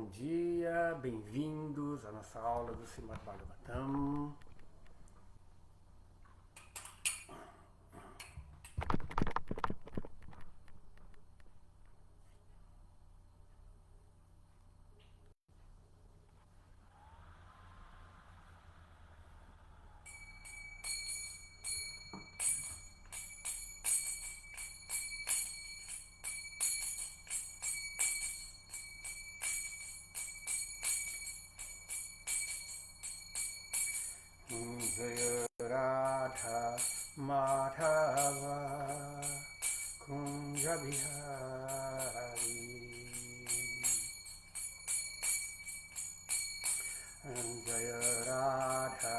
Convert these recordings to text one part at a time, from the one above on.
bom dia, bem-vindos à nossa aula do Srimad Bhagavatam. Jaya Radha Madhava Kunja Bihari Jaya Radha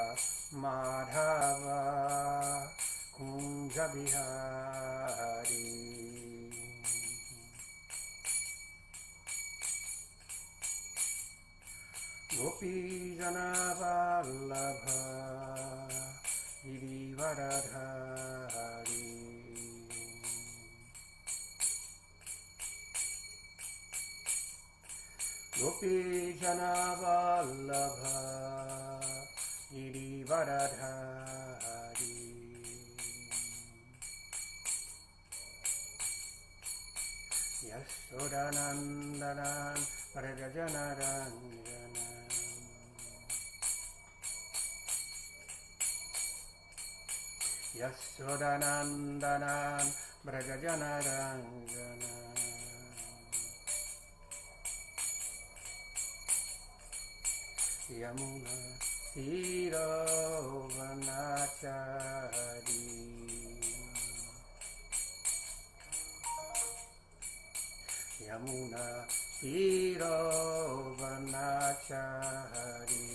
Madhava Kunja Bihari Gopi Jana Vallabha Girivaradhari Gopi Jana Vallabha Girivaradhari Yashodanandanan Vrajajanaranjana Yashodanandanan Vrajajanaranjana Yamuna Tirovanachari Yamuna Tirovanachari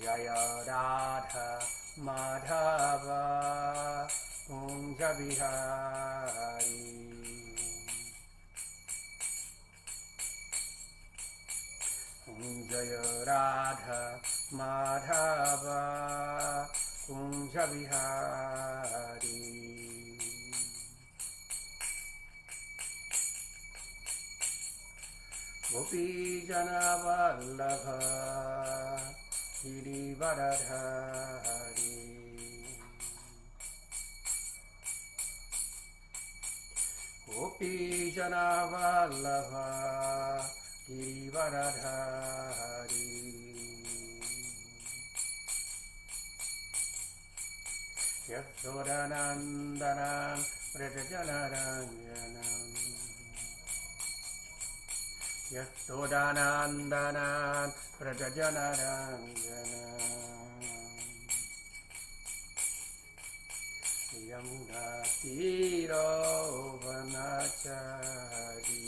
Jaya Radha Madhava Kunja Bihari Jaya Radha Madhava Kunja Bihari Gopi Jana Vallabha Girivaradhari Gopi Jana Vallabha Girivaradhari Yashodanandanan Vrajajanaranjanam Yashodanandanan Vrajajanaranjana Yamuna Tirovanachari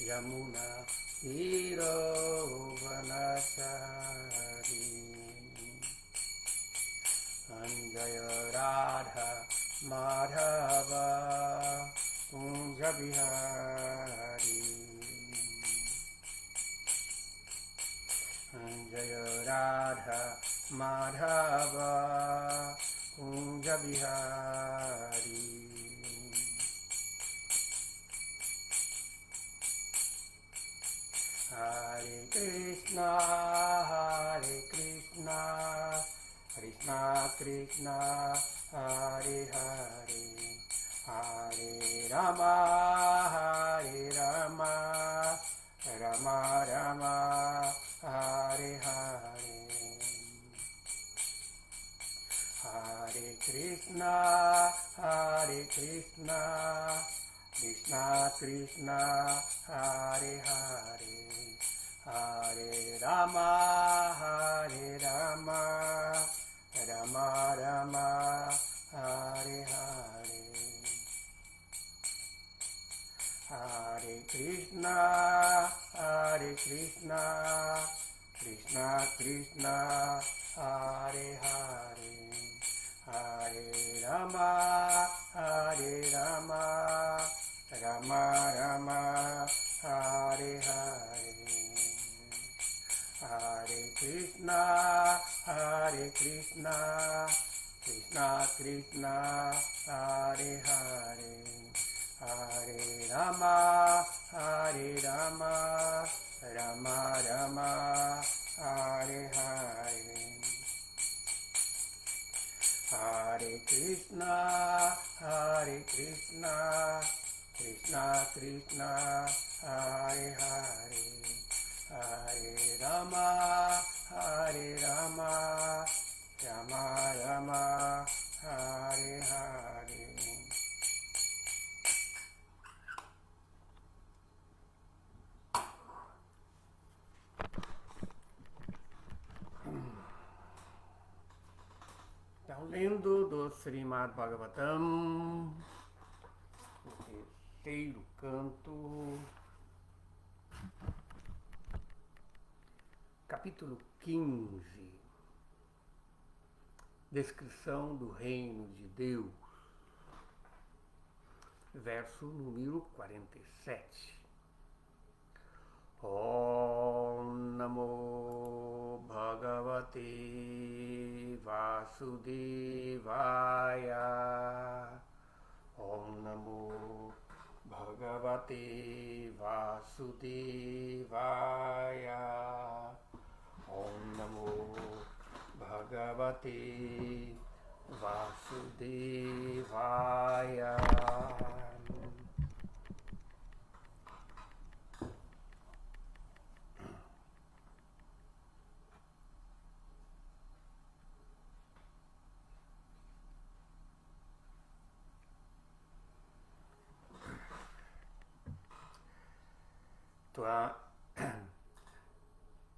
Yamuna Tirovanachari Jaya Radha Madhava Kunja Bihari Jaya Radha Madhava Kunja Bihari Hare Krishna Krishna Krishna Hare Hare Hare Rama Rama Rama Hare Hare Hare Krishna Krishna Krishna Hare Hare Hare Rama Rama Rama Hare Hare Hare Krishna Krishna Krishna Hare Hare Hare Rama Rama Rama Hare Hare Hare Krishna Krishna Krishna Hare Hare Hare Rama, Hare Rama, Rama Rama, Hare Hare. Hare Krishna, Krishna Krishna, Hare Hare, Hare Rama, Rama Rama, Hare Hare. Então, lendo do Srimad Bhagavatam, o terceiro canto, capítulo 15, descrição do reino de Deus, verso número 47. Om Namo Bhagavate Vasudevaya. Om Namo Bhagavate Vasudevaya. Om Namo Bhagavate Vasudevaya.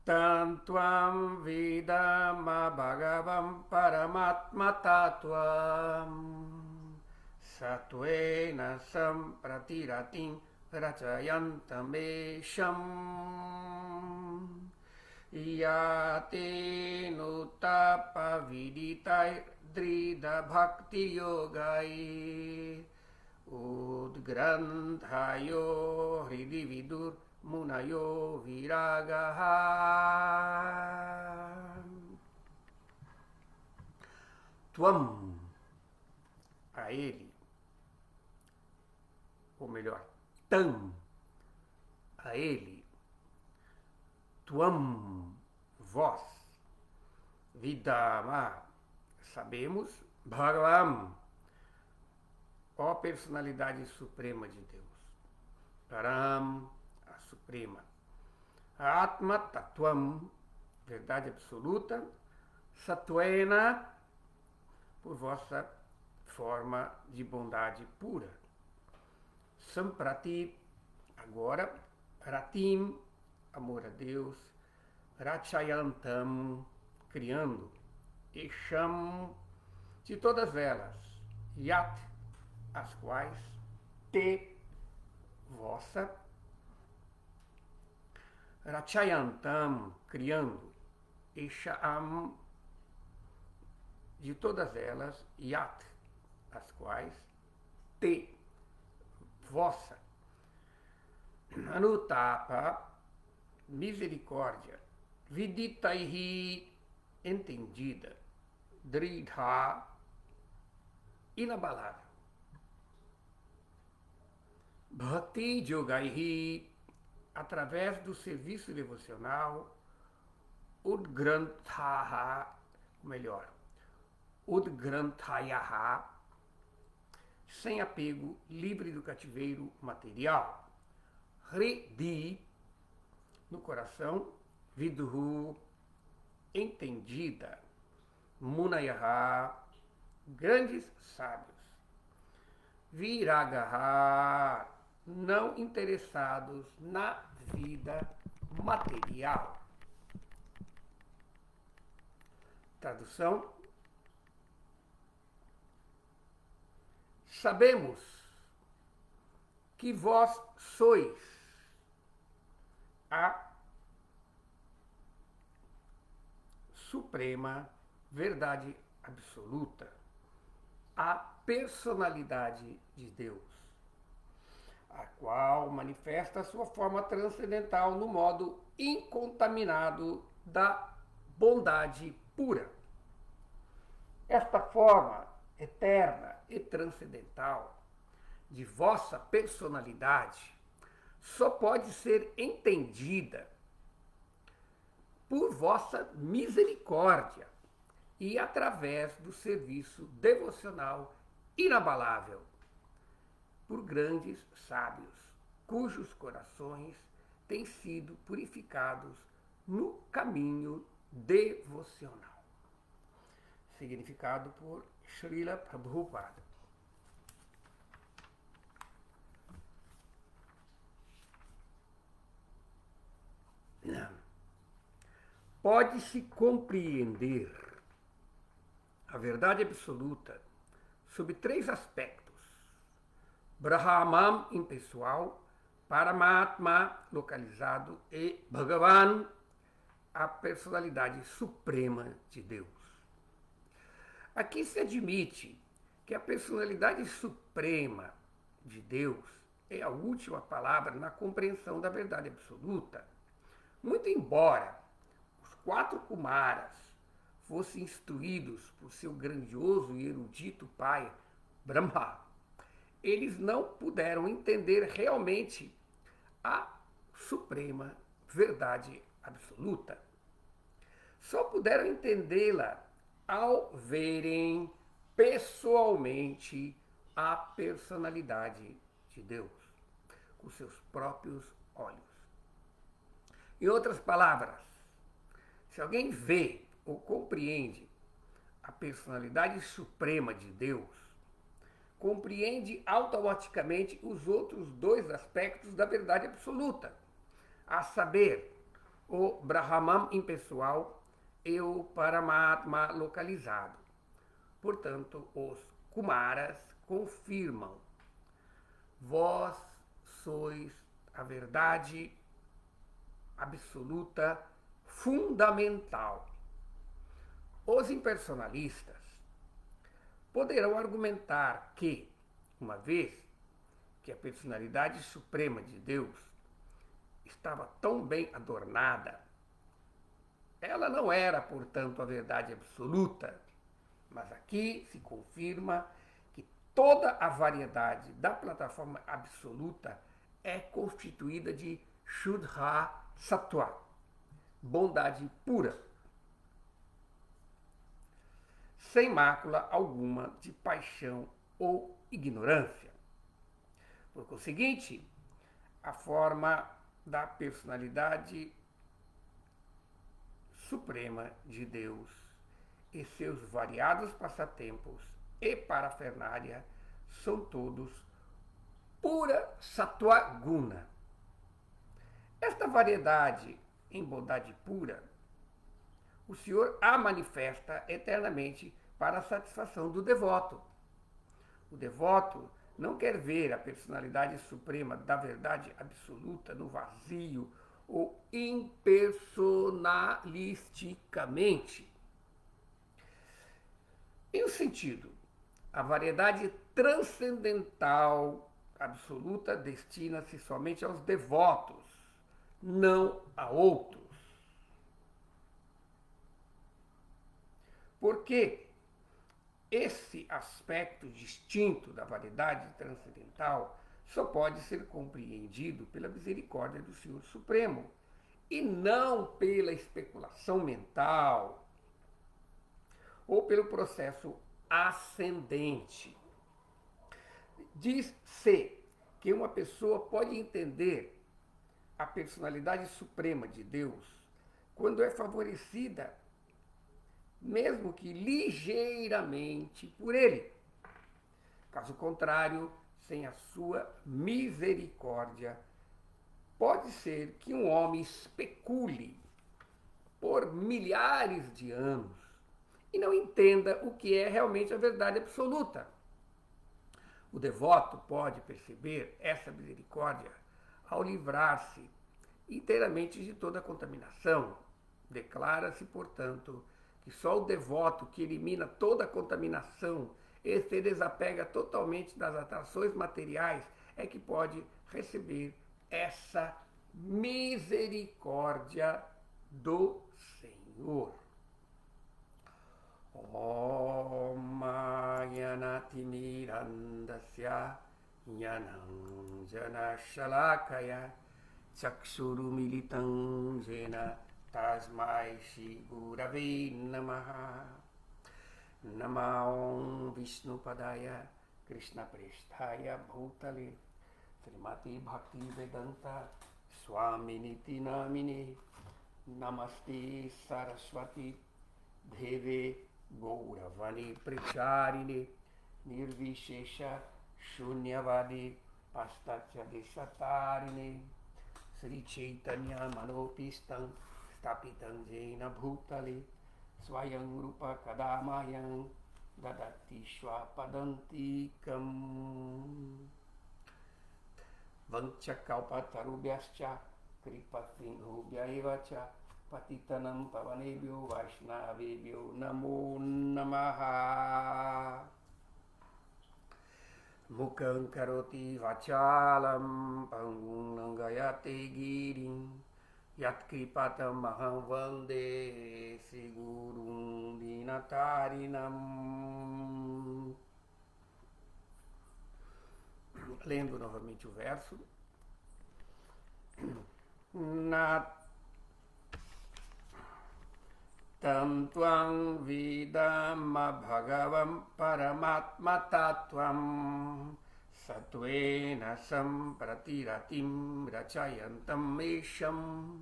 Tantuam vidam bhagavam paramatma tattvam sattvena sampratiratim rachayantam esham yate nutapa viditai drida bhakti yogai udgranthayo hridi vidur munayo viragaha. Tuam, a ele, ou melhor, tam, a ele, tuam, vós, vidama, sabemos, bhagavam, ó personalidade suprema de Deus, param, a suprema, atma tattvam, verdade absoluta, sattvena, por vossa forma de bondade pura, samprati, agora, ratim, amor a Deus, rachayantam, criando, esham, de todas elas, yat, as quais, te, vossa, rachayantam, criando, esham, de todas elas, yat, as quais, te, vossa, anutapa, misericórdia, viditaihi, entendida, dridha, inabalável, bhakti yogaihi, através do serviço devocional, udgranthaha, melhor, udgrantayaha, sem apego, livre do cativeiro material, hridi, no coração, vidhu, entendida, munayaha, grandes sábios, viragaha, não interessados na vida material. Tradução: sabemos que vós sois a suprema verdade absoluta, a personalidade de Deus, a qual manifesta a sua forma transcendental no modo incontaminado da bondade pura. Esta forma eterna e transcendental de vossa personalidade só pode ser entendida por vossa misericórdia e através do serviço devocional inabalável por grandes sábios, cujos corações têm sido purificados no caminho devocional. Significado por Srila Prabhupada. Pode-se compreender a verdade absoluta sob 3 aspectos: Brahman impessoal, Paramatma localizado e Bhagavan, a personalidade suprema de Deus. Aqui se admite que a personalidade suprema de Deus é a última palavra na compreensão da verdade absoluta, muito embora os 4 Kumaras fossem instruídos por seu grandioso e erudito pai, Brahma. Eles não puderam entender realmente a suprema verdade absoluta. Só puderam entendê-la ao verem pessoalmente a personalidade de Deus, com seus próprios olhos. Em outras palavras, se alguém vê ou compreende a personalidade suprema de Deus, compreende automaticamente os outros 2 aspectos da verdade absoluta, a saber, o Brahman impessoal e o Paramatma localizado. Portanto, os Kumaras confirmam: vós sois a verdade absoluta fundamental. Os impersonalistas poderão argumentar que, uma vez que a personalidade suprema de Deus estava tão bem adornada, ela não era, portanto, a verdade absoluta, mas aqui se confirma que toda a variedade da plataforma absoluta é constituída de Shuddha Sattva, bondade pura, sem mácula alguma de paixão ou ignorância. Por conseguinte, a forma da personalidade suprema de Deus e seus variados passatempos e parafernália são todos pura Sattva Guna. Esta variedade em bondade pura, o Senhor a manifesta eternamente para a satisfação do devoto. O devoto não quer ver a personalidade suprema da verdade absoluta no vazio ou impersonalisticamente. Em um sentido, a variedade transcendental absoluta destina-se somente aos devotos, não a outros. Porque esse aspecto distinto da variedade transcendental só pode ser compreendido pela misericórdia do Senhor Supremo e não pela especulação mental ou pelo processo ascendente. Diz-se que uma pessoa pode entender a personalidade suprema de Deus quando é favorecida, mesmo que ligeiramente, por ele. Caso contrário, sem a sua misericórdia, pode ser que um homem especule por milhares de anos e não entenda o que é realmente a verdade absoluta. O devoto pode perceber essa misericórdia ao livrar-se inteiramente de toda a contaminação. Declara-se, portanto, que só o devoto que elimina toda a contaminação e se desapega totalmente das atrações materiais é que pode receber essa misericórdia do Senhor. Om Mayanati Mirandasya Jnanam Jana Shalakaya Chakshurumilitam Jena Tasmai Shri Gurave Namaha. Namaon Vishnu Padaya Krishna Presthaya Bhutale Srimati Bhakti Vedanta Swaminiti Namine Namaste Saraswati Deve Gauravani Pracharine Nirvishesha Shunyavadi Pastatya Deshatarine Sri Chaitanya Manopistam Stapitam Jena Bhutale Swayam Rupa Kadamayam Dadati Shwapadantikam Vanchakalpatarubhyascha Kripa Sindhubhya evacha Patitanam Pavanebhyo Vaishnavebhyo Namo Namaha. Mukhaṁ karoti vachalam pangum langayate girim Yat kripatam maham vande sigurum dinatarinam. Lendo novamente o verso. Tam tuam vidamma bhagavam paramatma tattvam Satvena sampratiratim rachayantam esham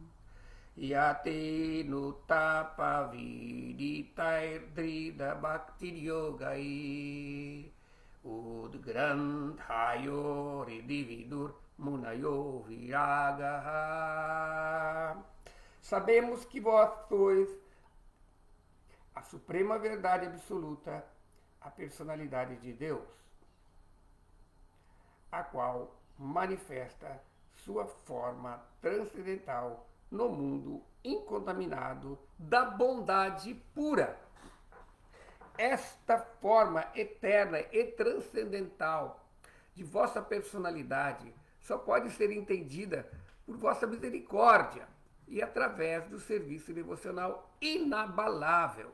Yate nutapa viditair drida bhakti yogai Udgranthayo ridividur munayo viragaha. Sabemos que vós sois a suprema verdade absoluta, a personalidade de Deus, a qual manifesta sua forma transcendental no mundo incontaminado da bondade pura. Esta forma eterna e transcendental de vossa personalidade só pode ser entendida por vossa misericórdia e através do serviço devocional inabalável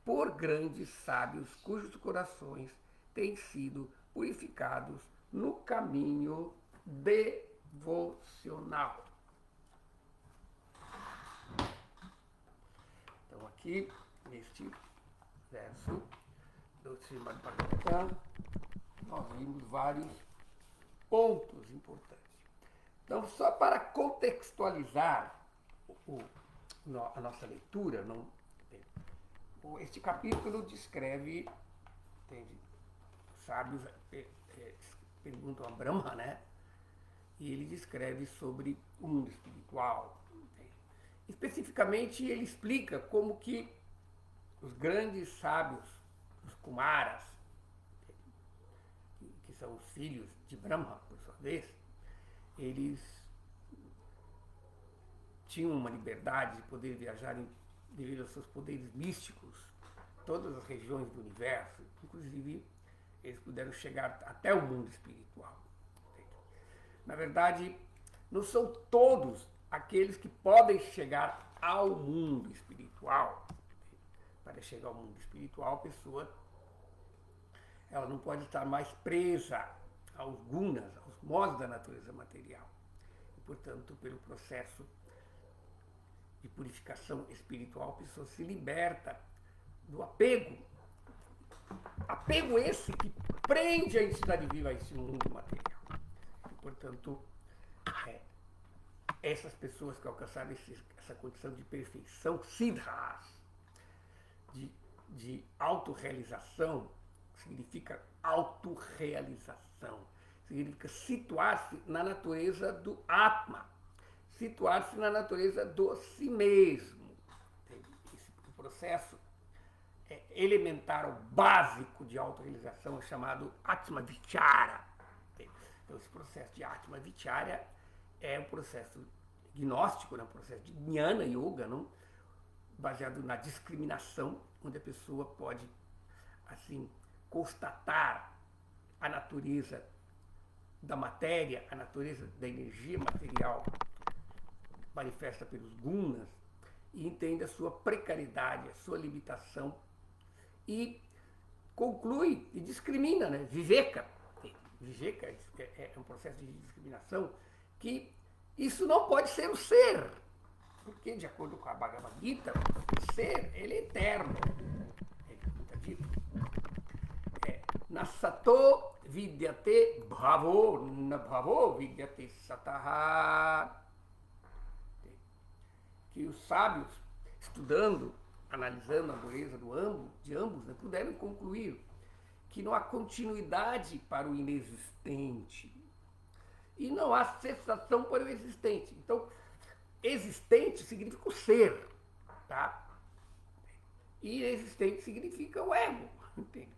por grandes sábios cujos corações têm sido purificados no caminho devocional. Então aqui, neste verso do Srimad Bhagavatam, nós vimos vários pontos importantes. Então, só para contextualizar a nossa leitura, este capítulo descreve, sábios perguntam a Brahma, né? E ele descreve sobre o mundo espiritual. Especificamente, ele explica como que os grandes sábios, os Kumaras, que são os filhos de Brahma, por sua vez, eles tinham uma liberdade de poder viajar devido aos seus poderes místicos, todas as regiões do universo, inclusive eles puderam chegar até o mundo espiritual. Na verdade, não são todos aqueles que podem chegar ao mundo espiritual. Para chegar ao mundo espiritual, a pessoa ela não pode estar mais presa aos gunas, aos modos da natureza material. E, portanto, pelo processo de purificação espiritual, a pessoa se liberta do apego. Apego esse que prende a entidade viva a esse mundo material. E, portanto, essas pessoas que alcançaram essa condição de perfeição, siddhas, de autorrealização, significa autorrealização. Significa situar-se na natureza do Atma, situar-se na natureza do si mesmo. Esse processo elementar ou básico de autorrealização é chamado Atma Vichara. Então, esse processo de Atma Vichara é um processo gnóstico, um processo de Jnana Yoga, não? Baseado na discriminação, onde a pessoa pode, assim, constatar a natureza da matéria, a natureza da energia material manifesta pelos gunas e entende a sua precariedade, a sua limitação e conclui e discrimina, né? Viveka, Vijeka é um processo de discriminação, que isso não pode ser o ser. Porque, de acordo com a Bhagavad Gita, o ser, ele é eterno. Está dito. Nasato vidyate bhavo, na bhavo vidyate sataha. Que os sábios, estudando, analisando a dureza de ambos, né, puderam concluir que não há continuidade para o inexistente e não há cessação para o existente. Então, existente significa o ser, tá? E existente significa o ego, entende?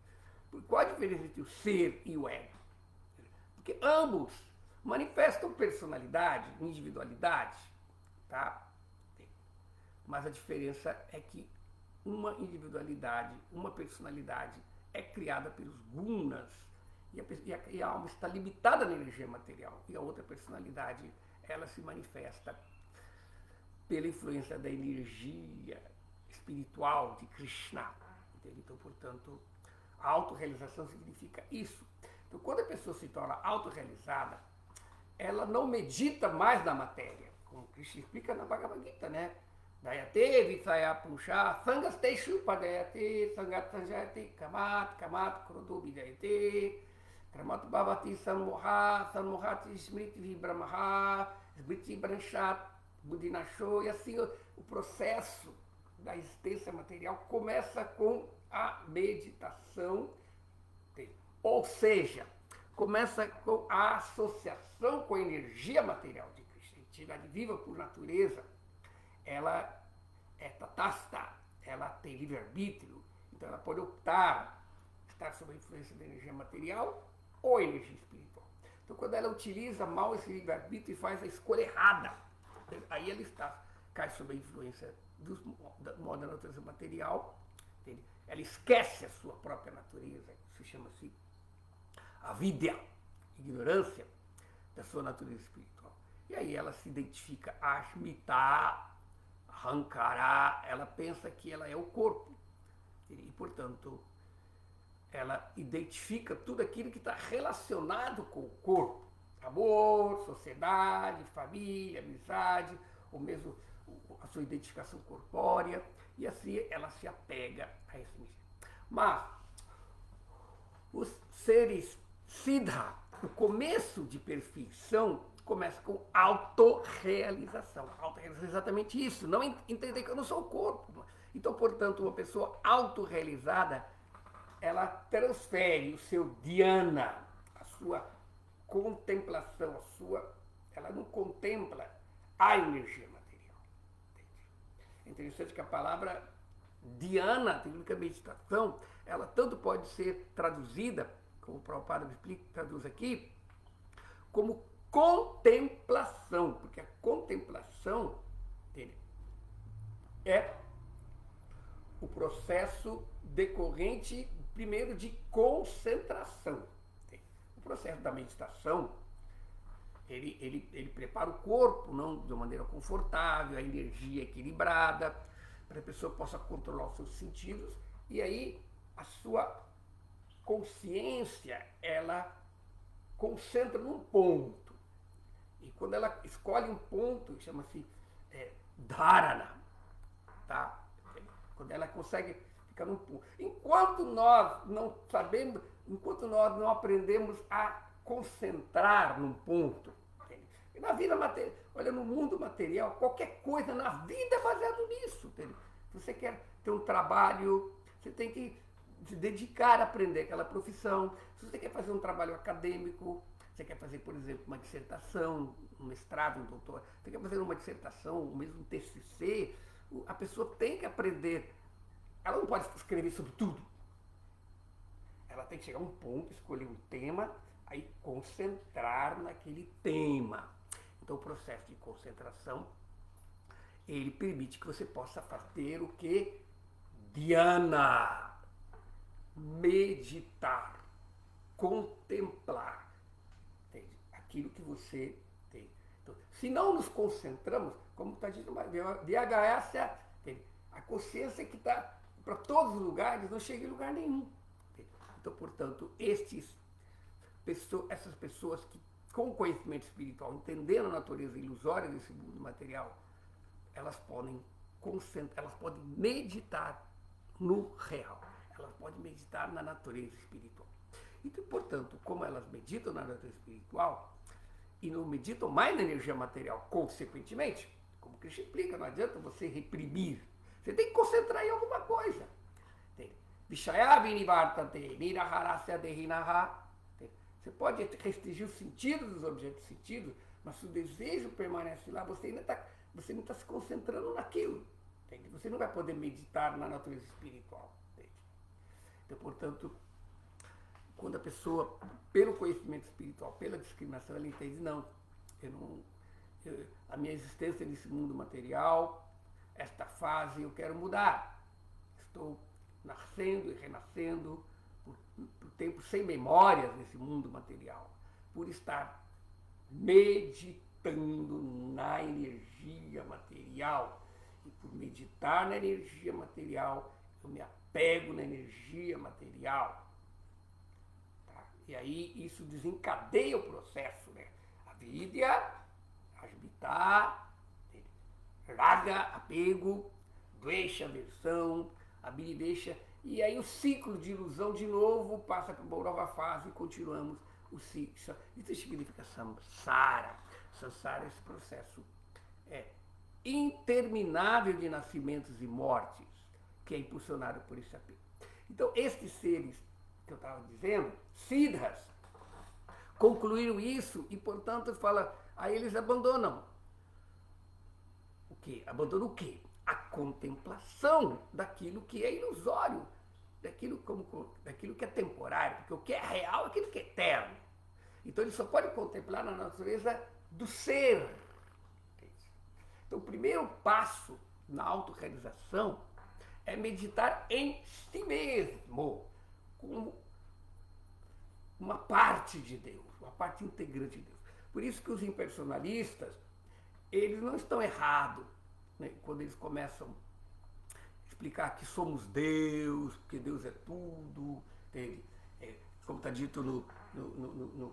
Qual a diferença entre o ser e o ego? Porque ambos manifestam personalidade, individualidade, tá? Mas a diferença é que uma individualidade, uma personalidade é criada pelos gunas e a alma está limitada na energia material. E a outra personalidade, ela se manifesta pela influência da energia espiritual de Krishna. Entende? Então, portanto, a autorrealização significa isso. Então, quando a pessoa se torna autorrealizada, ela não medita mais na matéria, como Krishna explica na Bhagavad Gita, né? Dayate Vitsaya Pusha Sangasteshu Padayate Sangat Sanjayate Kamat Kamat Krodo Vidayate Kramat Bhavati Sanmoha Sanmohati Smriti Vibramaha Smriti Branchat Buddhinasho. E assim o processo da existência material começa com a meditação, ou seja, começa com a associação com a energia material de Krishna. A entidade viva por natureza, ela é tatasta, ela tem livre-arbítrio, então ela pode optar estar sob a influência da energia material ou energia espiritual. Então, quando ela utiliza mal esse livre-arbítrio e faz a escolha errada, aí ela cai sob a influência do modo da natureza material, entende? Ela esquece a sua própria natureza, isso chama-se a vidya, ignorância da sua natureza espiritual. E aí ela se identifica Ashmita, Ahankara, ela pensa que ela é o corpo. E, portanto, ela identifica tudo aquilo que está relacionado com o corpo. Amor, sociedade, família, amizade, ou mesmo a sua identificação corpórea. E assim ela se apega a esse mesmo. Mas os seres Siddha, o começo de perfeição, começa com autorrealização. Autorrealização é exatamente isso, não entender que eu não sou o corpo. Então, portanto, uma pessoa autorrealizada, ela transfere o seu dhyana, a sua contemplação, ela não contempla a energia material. É interessante que a palavra dhyana, técnica meditação, ela tanto pode ser traduzida, como o Prabhupada me explica, traduz aqui, como contemplação, porque a contemplação é o processo decorrente, primeiro, de concentração. O processo da meditação, ele prepara o corpo, não de uma maneira confortável, a energia equilibrada, para que a pessoa possa controlar os seus sentidos, e aí a sua consciência, ela concentra num ponto. E quando ela escolhe um ponto, chama-se dharana, tá? Quando ela consegue ficar num ponto. Enquanto nós não sabemos, enquanto nós não aprendemos a concentrar num ponto, entende? E na vida material, olha, no mundo material, qualquer coisa na vida é baseado nisso, entende? Se você quer ter um trabalho, você tem que se dedicar a aprender aquela profissão. Se você quer fazer um trabalho acadêmico, você quer fazer, por exemplo, uma dissertação, um mestrado, um doutorado, você quer fazer uma dissertação, ou mesmo um TCC, a pessoa tem que aprender. Ela não pode escrever sobre tudo. Ela tem que chegar a um ponto, escolher um tema, aí concentrar naquele tema. Então, o processo de concentração, ele permite que você possa fazer o que? Dhyana. Meditar. Contemplar. Entende? Aquilo que você tem. Então, se não nos concentramos, como está dito, VHS, a consciência que está para todos os lugares, não chega em lugar nenhum. Entende? Então, portanto, estes essas pessoas que, com conhecimento espiritual, entendendo a natureza ilusória desse mundo material, elas podem meditar no real, elas podem meditar na natureza espiritual. Então, portanto, como elas meditam na natureza espiritual e não meditam mais na energia material, consequentemente, como Krishna explica, não adianta você reprimir, você tem que concentrar em alguma coisa. Você pode restringir o sentido dos objetos sentidos, mas se o desejo permanece lá, você não está se concentrando naquilo. Entende? Você não vai poder meditar na natureza espiritual. Entende? Então, portanto, quando a pessoa, pelo conhecimento espiritual, pela discriminação, ela entende, não, a minha existência nesse mundo material, esta fase eu quero mudar. Estou nascendo e renascendo por tempo sem memórias nesse mundo material, por estar meditando na energia material. E por meditar na energia material, eu me apego na energia material. Tá? E aí isso desencadeia o processo, né? A vidya, asmita, raga, apego, dvesha, aversão, abhidesha, e aí o ciclo de ilusão de novo passa para uma nova fase e continuamos o ciclo. Isso significa samsara. Samsara é esse processo interminável de nascimentos e mortes que é impulsionado por esse apego. Então, estes seres que eu estava dizendo, siddhas, concluíram isso e, portanto, aí eles abandonam. O quê? Abandonam o quê? A contemplação daquilo que é ilusório, daquilo que é temporário, porque o que é real é aquilo que é eterno. Então ele só pode contemplar na natureza do ser. Então o primeiro passo na autorrealização é meditar em si mesmo, como uma parte de Deus, uma parte integrante de Deus. Por isso que os impersonalistas, eles não estão errados, né, quando eles começam a explicar que somos Deus, que Deus é tudo, como está dito no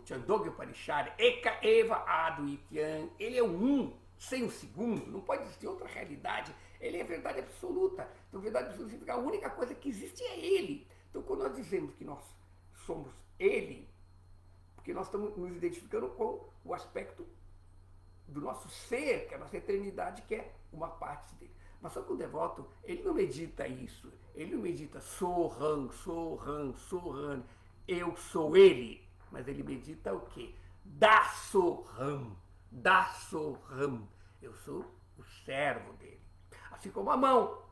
Chandogya Upanishad, Eka Eva Advityan, ele é o um, sem o segundo, não pode existir outra realidade, ele é verdade absoluta. Então, verdade absoluta significa a única coisa que existe é ele. Então, quando nós dizemos que nós somos ele, porque nós estamos nos identificando com o aspecto do nosso ser, que é a nossa eternidade, que é uma parte dele. Mas só que o devoto, ele não medita isso, ele não medita Soham, eu sou ele, mas ele medita o quê? Dasoham, eu sou o servo dele. Assim como a mão.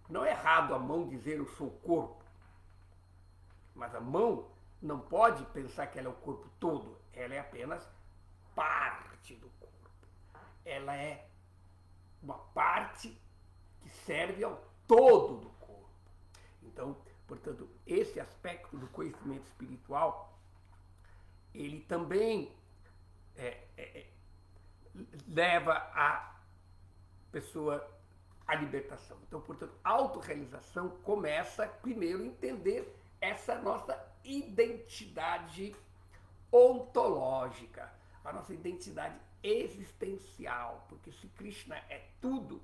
Não é errado a mão dizer eu sou o corpo, mas a mão não pode pensar que ela é o corpo todo, ela é apenas parte do corpo. Ela é uma parte que serve ao todo do corpo. Então, portanto, esse aspecto do conhecimento espiritual, ele também leva a pessoa à libertação. Então, portanto, a autorrealização começa primeiro a entender essa nossa identidade ontológica, a nossa identidade existencial, porque se Krishna é tudo,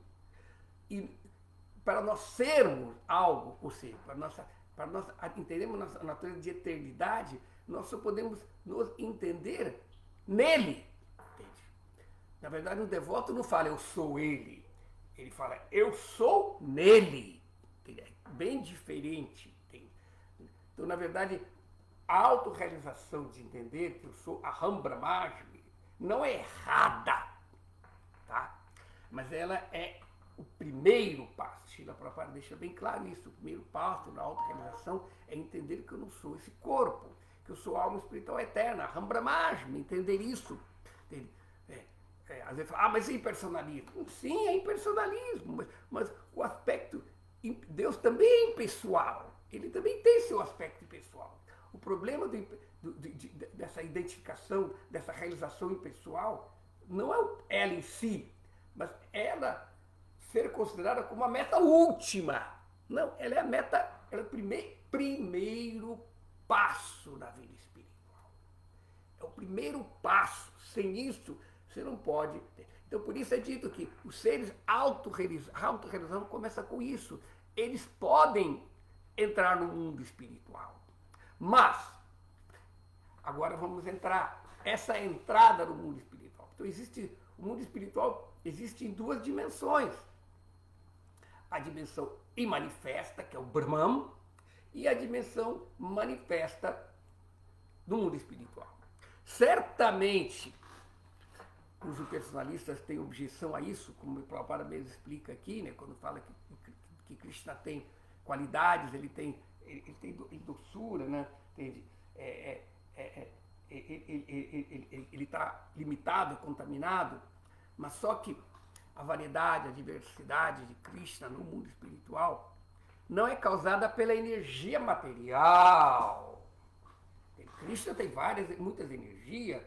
e para nós sermos algo, ou seja, para nós entendermos nossa natureza de eternidade, nós só podemos nos entender nele. Entende? Na verdade, o devoto não fala eu sou ele, ele fala eu sou nele. Entende? É bem diferente. Entende? Então, na verdade, a autorrealização de entender que eu sou Aham Brahmasmi não é errada, tá? Mas ela é o primeiro passo. Srila Prabhupada deixa bem claro isso. O primeiro passo da autorrealização é entender que eu não sou esse corpo, que eu sou alma espiritual eterna, Aham Brahmasmi, entender isso. Às vezes fala, mas é impersonalismo. Sim, é impersonalismo, mas o aspecto, Deus também é impessoal, ele também tem seu aspecto impessoal. O problema dessa identificação, dessa realização impessoal, não é ela em si, mas ela ser considerada como a meta última. Não, ela é a meta, ela é o primeiro passo na vida espiritual. É o primeiro passo. Sem isso, você não pode. Então, por isso é dito que os seres autorrealizados começam com isso. Eles podem entrar no mundo espiritual. Mas, agora vamos entrar. Essa entrada no mundo espiritual. Então, o mundo espiritual existe em duas dimensões. A dimensão imanifesta, que é o Brahman, e a dimensão manifesta do mundo espiritual. Certamente, os personalistas têm objeção a isso, como o Prabhupada mesmo explica aqui, né, quando fala que Krishna tem qualidades, ele tem doçura, né, entende? Ele está limitado, contaminado, mas só que a variedade, a diversidade de Krishna no mundo espiritual não é causada pela energia material. Krishna tem muitas energias.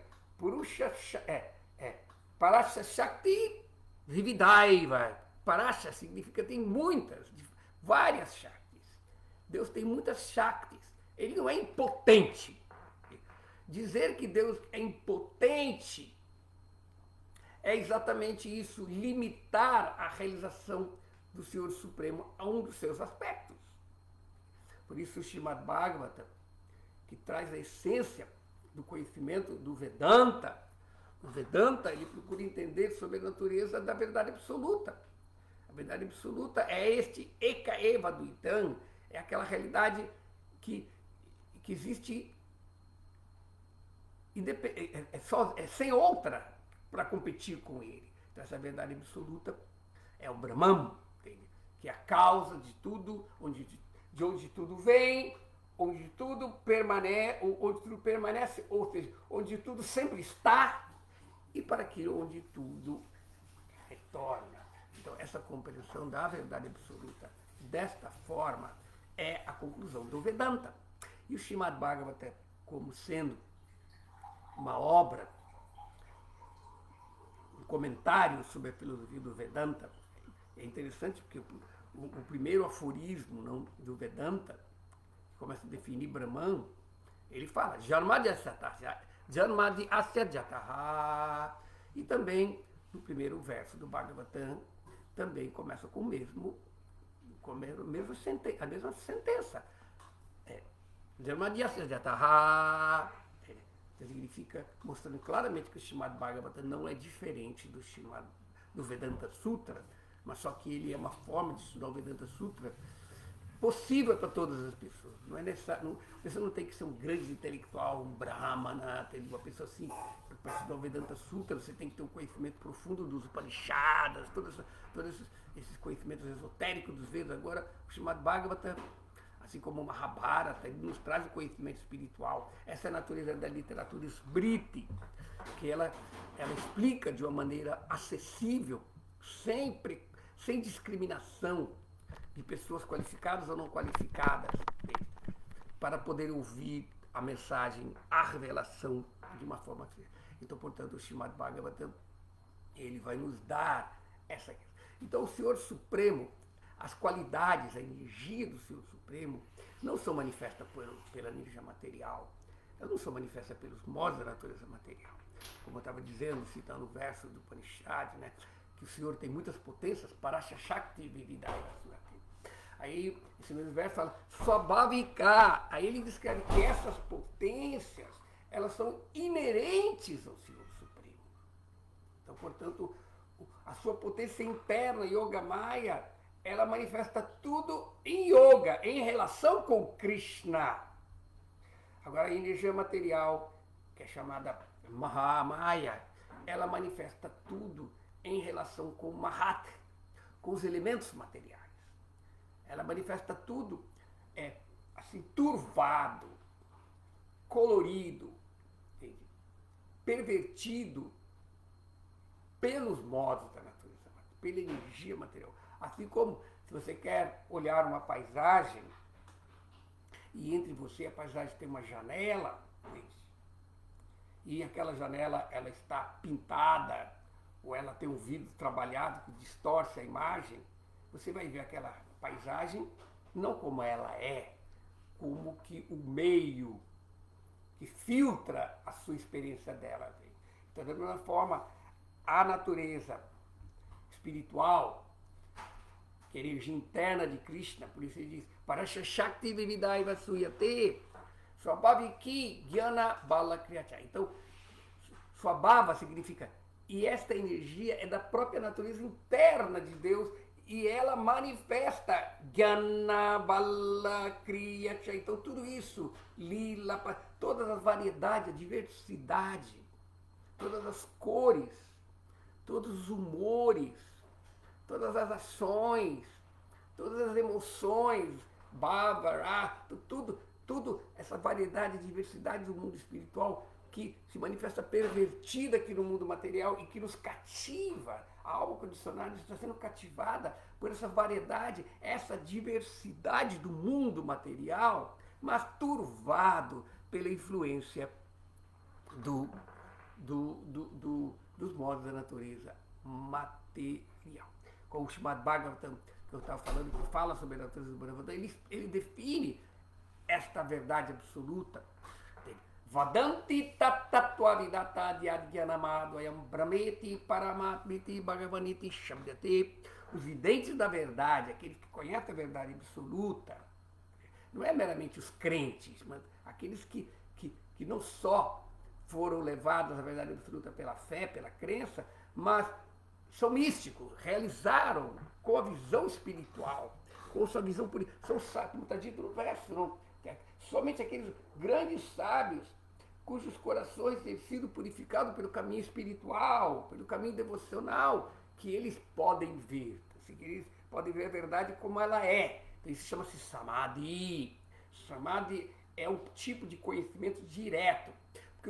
Parasha Shakti Vividaiva. Parasha significa tem várias Shaktis. Deus tem muitas Shaktis. Ele não é impotente. Dizer que Deus é impotente é exatamente isso, limitar a realização do Senhor Supremo a um dos seus aspectos. Por isso o Srimad Bhagavatam, que traz a essência do conhecimento do Vedanta, o Vedanta ele procura entender sobre a natureza da verdade absoluta. A verdade absoluta é este Eka Eva do Itam, é aquela realidade que existe sem outra para competir com ele. Então, essa verdade absoluta é o Brahman, que é a causa de tudo, de onde tudo vem, onde tudo permanece, ou seja, onde tudo sempre está e para que onde tudo retorna. Então, essa compreensão da verdade absoluta desta forma é a conclusão do Vedanta. E o Srimad Bhagavatam, como sendo uma obra, um comentário sobre a filosofia do Vedanta, é interessante porque o primeiro aforismo do Vedanta, que começa a definir Brahman, ele fala Janmadi Asya Jataha, e também no primeiro verso do Bhagavatam também começa com a mesma sentença. Janmadi Asya Jataha significa, mostrando claramente que o Srimad Bhagavatam não é diferente do Vedanta Sutra, mas só que ele é uma forma de estudar o Vedanta Sutra possível para todas as pessoas. Não é necessário, você não tem que ser um grande intelectual, um brahmana, uma pessoa assim. Para estudar o Vedanta Sutra, você tem que ter um conhecimento profundo dos Upanishadas, todos esses conhecimentos esotéricos dos Vedas. Agora, o Srimad Bhagavatam, assim como o Mahabharata, ele nos traz o conhecimento espiritual. Essa é a natureza da literatura Smriti, que ela explica de uma maneira acessível, sempre, sem discriminação de pessoas qualificadas ou não qualificadas, para poder ouvir a mensagem, a revelação de uma forma clara. Então, portanto, o Srimad Bhagavatam, ele vai nos dar essa. Então, o Senhor Supremo, as qualidades, a energia do Senhor Supremo não são manifestas pela energia material, elas não são manifestas pelos modos da natureza material. Como eu estava dizendo, citando o verso do Upanishad, né, que o Senhor tem muitas potências, Parasha Shakti Vividaya. Aí, esse mesmo verso fala, Swabhavika. Aí ele descreve que essas potências, elas são inerentes ao Senhor Supremo. Então, portanto, a sua potência interna, Yogamaya, ela manifesta tudo em yoga, em relação com Krishna. Agora, a energia material, que é chamada Mahamaya, ela manifesta tudo em relação com Mahat, com os elementos materiais. Ela manifesta tudo assim, turvado, colorido, entende? Pervertido pelos modos da natureza, pela energia material. Assim como se você quer olhar uma paisagem e entre você e a paisagem tem uma janela, e aquela janela ela está pintada ou ela tem um vidro trabalhado que distorce a imagem, você vai ver aquela paisagem não como ela é, como que o meio que filtra a sua experiência dela. Então, da mesma forma, a natureza espiritual, que é a energia interna de Krishna, por isso ele diz, Parasya Shakti Vividaiva Suyate, Swabhaviki Jnana Bala Kriyacha. Então, Swabhava significa, e esta energia é da própria natureza interna de Deus, e ela manifesta Jnana Bala Kriyacha. Então, tudo isso, Lila, todas as variedades, a diversidade, todas as cores, todos os humores, todas as ações, todas as emoções, bhava, tudo essa variedade e diversidade do mundo espiritual que se manifesta pervertida aqui no mundo material e que nos cativa. A alma condicionada está sendo cativada por essa variedade, essa diversidade do mundo material, mas turvado pela influência dos modos da natureza material. Com o Srimad Bhagavatam, que eu estava falando, que fala sobre a natureza do Bhagavatam, ele define esta verdade absoluta. Vadanti tattvavidata dhyadhyanamadvayam brahmeti paramatmiti bhagavaniti shabdate. Os videntes da verdade, aqueles que conhecem a verdade absoluta, não é meramente os crentes, mas aqueles que não só foram levados à verdade absoluta pela fé, pela crença, mas são místicos, realizaram com a visão espiritual, com a sua visão política. São sábios, como está dito no verso, não? Somente aqueles grandes sábios cujos corações têm sido purificados pelo caminho espiritual, pelo caminho devocional, que eles podem ver. Assim, que eles podem ver a verdade como ela é. Então isso chama-se Samadhi. Samadhi é um tipo de conhecimento direto. Porque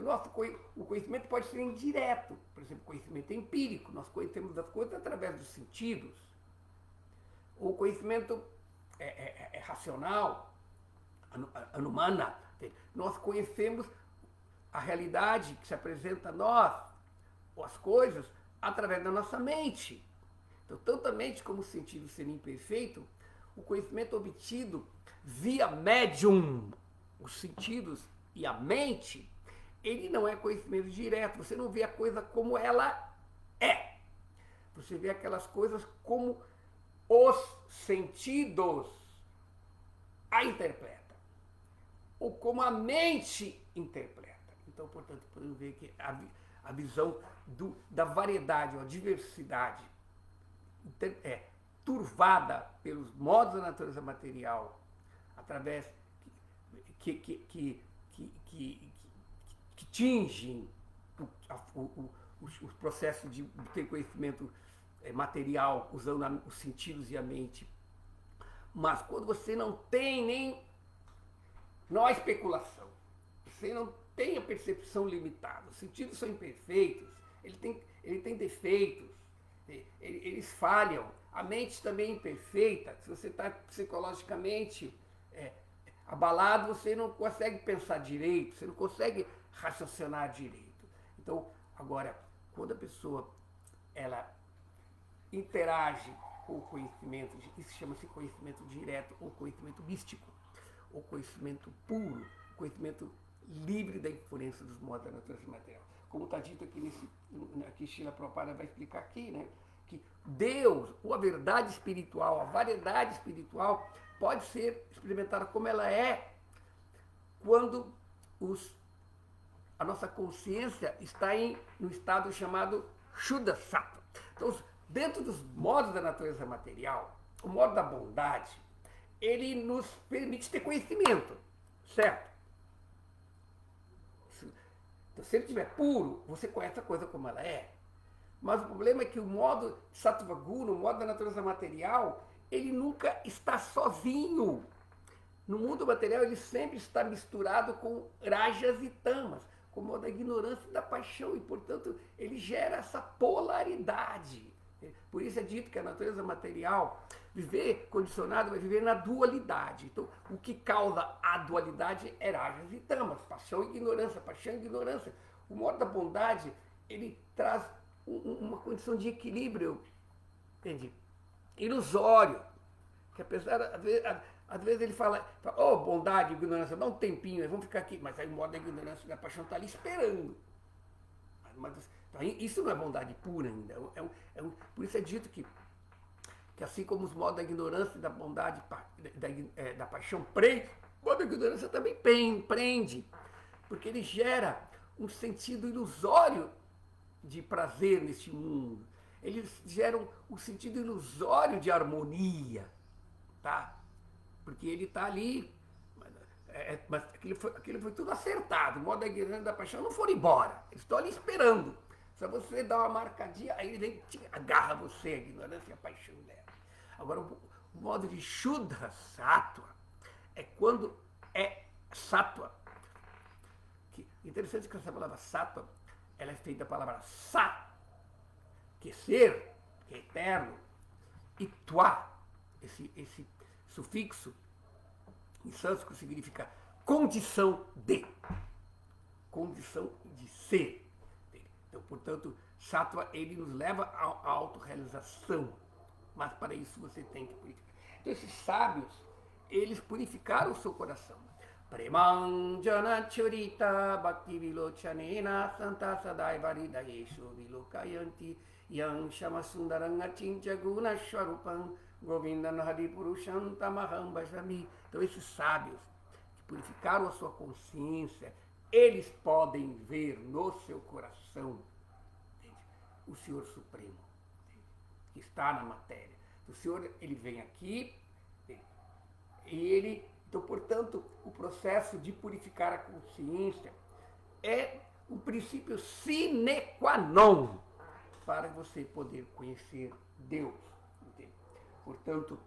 o conhecimento pode ser indireto. Por exemplo, conhecimento empírico. Nós conhecemos as coisas através dos sentidos. O conhecimento racional, anumana. Nós conhecemos a realidade que se apresenta a nós, ou as coisas, através da nossa mente. Então, tanto a mente como os sentidos serem imperfeitos, o conhecimento obtido via médium, os sentidos e a mente, ele não é conhecimento direto. Você não vê a coisa como ela é. Você vê aquelas coisas como os sentidos a interpretam, ou como a mente interpreta. Então, portanto, podemos ver que a visão da variedade, ou a diversidade, é turvada pelos modos da natureza material, através que tingem os processos de ter conhecimento material, usando os sentidos e a mente. Mas quando você não tem não há especulação, você não tem a percepção limitada, os sentidos são imperfeitos, ele tem defeitos, eles falham, a mente também é imperfeita. Se você está psicologicamente abalado, você não consegue pensar direito, você não consegue raciocinar direito. Então, agora, quando a pessoa ela interage com o conhecimento, isso chama-se conhecimento direto, ou conhecimento místico, ou conhecimento puro, conhecimento livre da influência dos modos da natureza material. Como está dito aqui Srila Prabhupada vai explicar aqui, né? Que Deus, ou a verdade espiritual, a variedade espiritual, pode ser experimentada como ela é quando a nossa consciência está no estado chamado Shuddha Sattva. Então, dentro dos modos da natureza material, o modo da bondade, ele nos permite ter conhecimento, certo? Então, se ele estiver puro, você conhece a coisa como ela é. Mas o problema é que o modo Sattva Guna, o modo da natureza material, ele nunca está sozinho. No mundo material, ele sempre está misturado com rajas e tamas, com o modo da ignorância e da paixão, e, portanto, ele gera essa polaridade. Por isso é dito que a natureza material, viver condicionado, vai viver na dualidade. Então, o que causa a dualidade é rajas e tamas, paixão e ignorância, paixão e ignorância. O modo da bondade, ele traz uma condição de equilíbrio, entende? Ilusório, Que apesar, às vezes ele fala, oh, bondade, ignorância, dá um tempinho, vamos ficar aqui. Mas aí o modo da ignorância e da paixão está ali esperando. Então, isso não é bondade pura ainda. Por isso é dito que assim como os modos da ignorância e da bondade, da paixão prende, o modo da ignorância também prende. Porque ele gera um sentido ilusório de prazer neste mundo. Eles geram um sentido ilusório de harmonia, tá? Porque ele está ali, mas aquilo foi tudo acertado. O modo da ignorância e da paixão não foram embora. Eles estão ali esperando. Só você dá uma marcadinha, aí ele vem e agarra você, a ignorância e a paixão dela. Agora, o modo de Shuddha Sattva é quando é Sattva. Interessante que essa palavra Sattva, ela é feita da palavra Sa, que é ser, que é eterno, e Twa, esse sufixo em sânscrito significa condição de ser. Então, portanto, Sattva, ele nos leva à autorrealização, mas para isso você tem que purificar. Então, esses sábios, eles purificaram o seu coração. Premanjana churita bhakti vilochanena santa sadai varidayeshu vilokayanti yang shamasundarang achincha guna shwarupam govindan haripurusham tamaham bhajami. Então esses sábios que purificaram a sua consciência, eles podem ver no seu coração, entende? O Senhor Supremo, entende? Que está na matéria. O Senhor, ele vem aqui, entende? E ele... Então, portanto, o processo de purificar a consciência é um princípio sine qua non para você poder conhecer Deus. Entende? Portanto,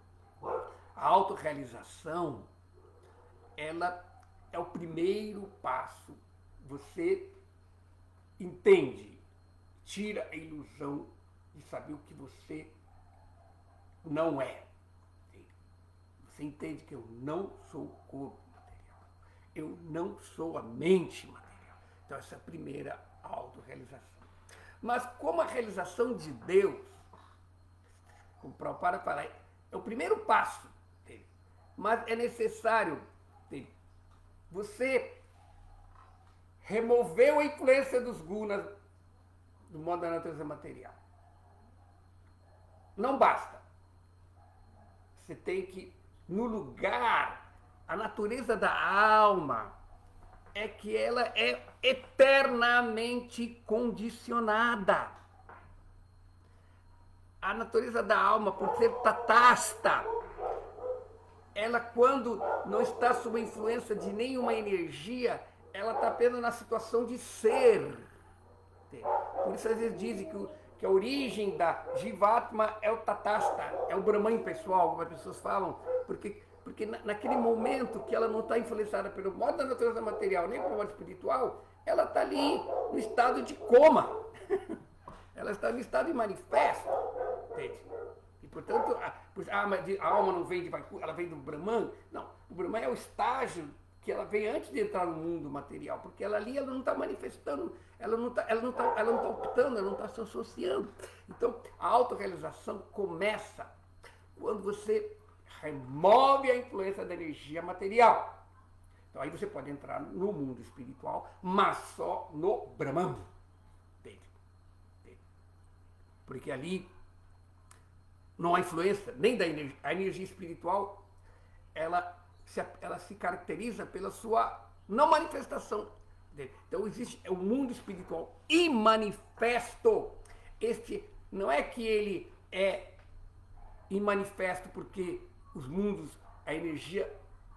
a autorrealização, ela é o primeiro passo. Você entende, tira a ilusão de saber o que você não é. Você entende que eu não sou o corpo material. Eu não sou a mente material. Então, essa é a primeira autorrealização. Mas como a realização de Deus, como o Prabhupada fala, é o primeiro passo dele. Mas é necessário você removeu a influência dos gunas do modo da natureza material. Não basta. Você tem que, no lugar, a natureza da alma é que ela é eternamente condicionada. A natureza da alma, por ser tatasta, ela, quando não está sob a influência de nenhuma energia, ela está apenas na situação de ser. Por isso, às vezes, dizem que a origem da Jivatma é o tatasta, é o Brahman pessoal, como as pessoas falam, porque naquele momento que ela não está influenciada pelo modo da natureza material, nem pelo modo espiritual, ela está ali no estado de coma. Ela está no estado de manifesto. Entende? E, portanto, a alma não vem de Vaikunta, ela vem do Brahman. Não, o Brahman é o estágio que ela vem antes de entrar no mundo material, porque ela ali ela não está manifestando, ela não está optando, ela não está se associando. Então, a autorrealização começa quando você remove a influência da energia material. Então aí você pode entrar no mundo espiritual, mas só no Brahman. Entende? Porque ali não há influência nem da energia. A energia espiritual, ela se caracteriza pela sua não manifestação. Então existe o mundo espiritual imanifesto. Este não é que ele é imanifesto porque os mundos, a energia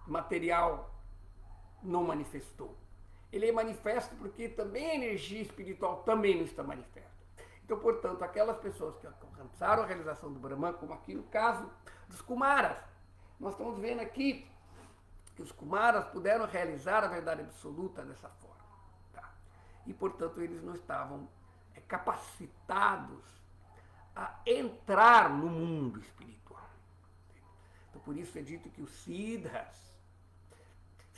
material não manifestou. Ele é manifesto porque também a energia espiritual também não está manifesta. Então, portanto, aquelas pessoas que alcançaram a realização do Brahman, como aqui no caso dos Kumaras, nós estamos vendo aqui que os Kumaras puderam realizar a verdade absoluta dessa forma. Tá? E, portanto, eles não estavam capacitados a entrar no mundo espiritual. Então, por isso é dito que os Siddhas,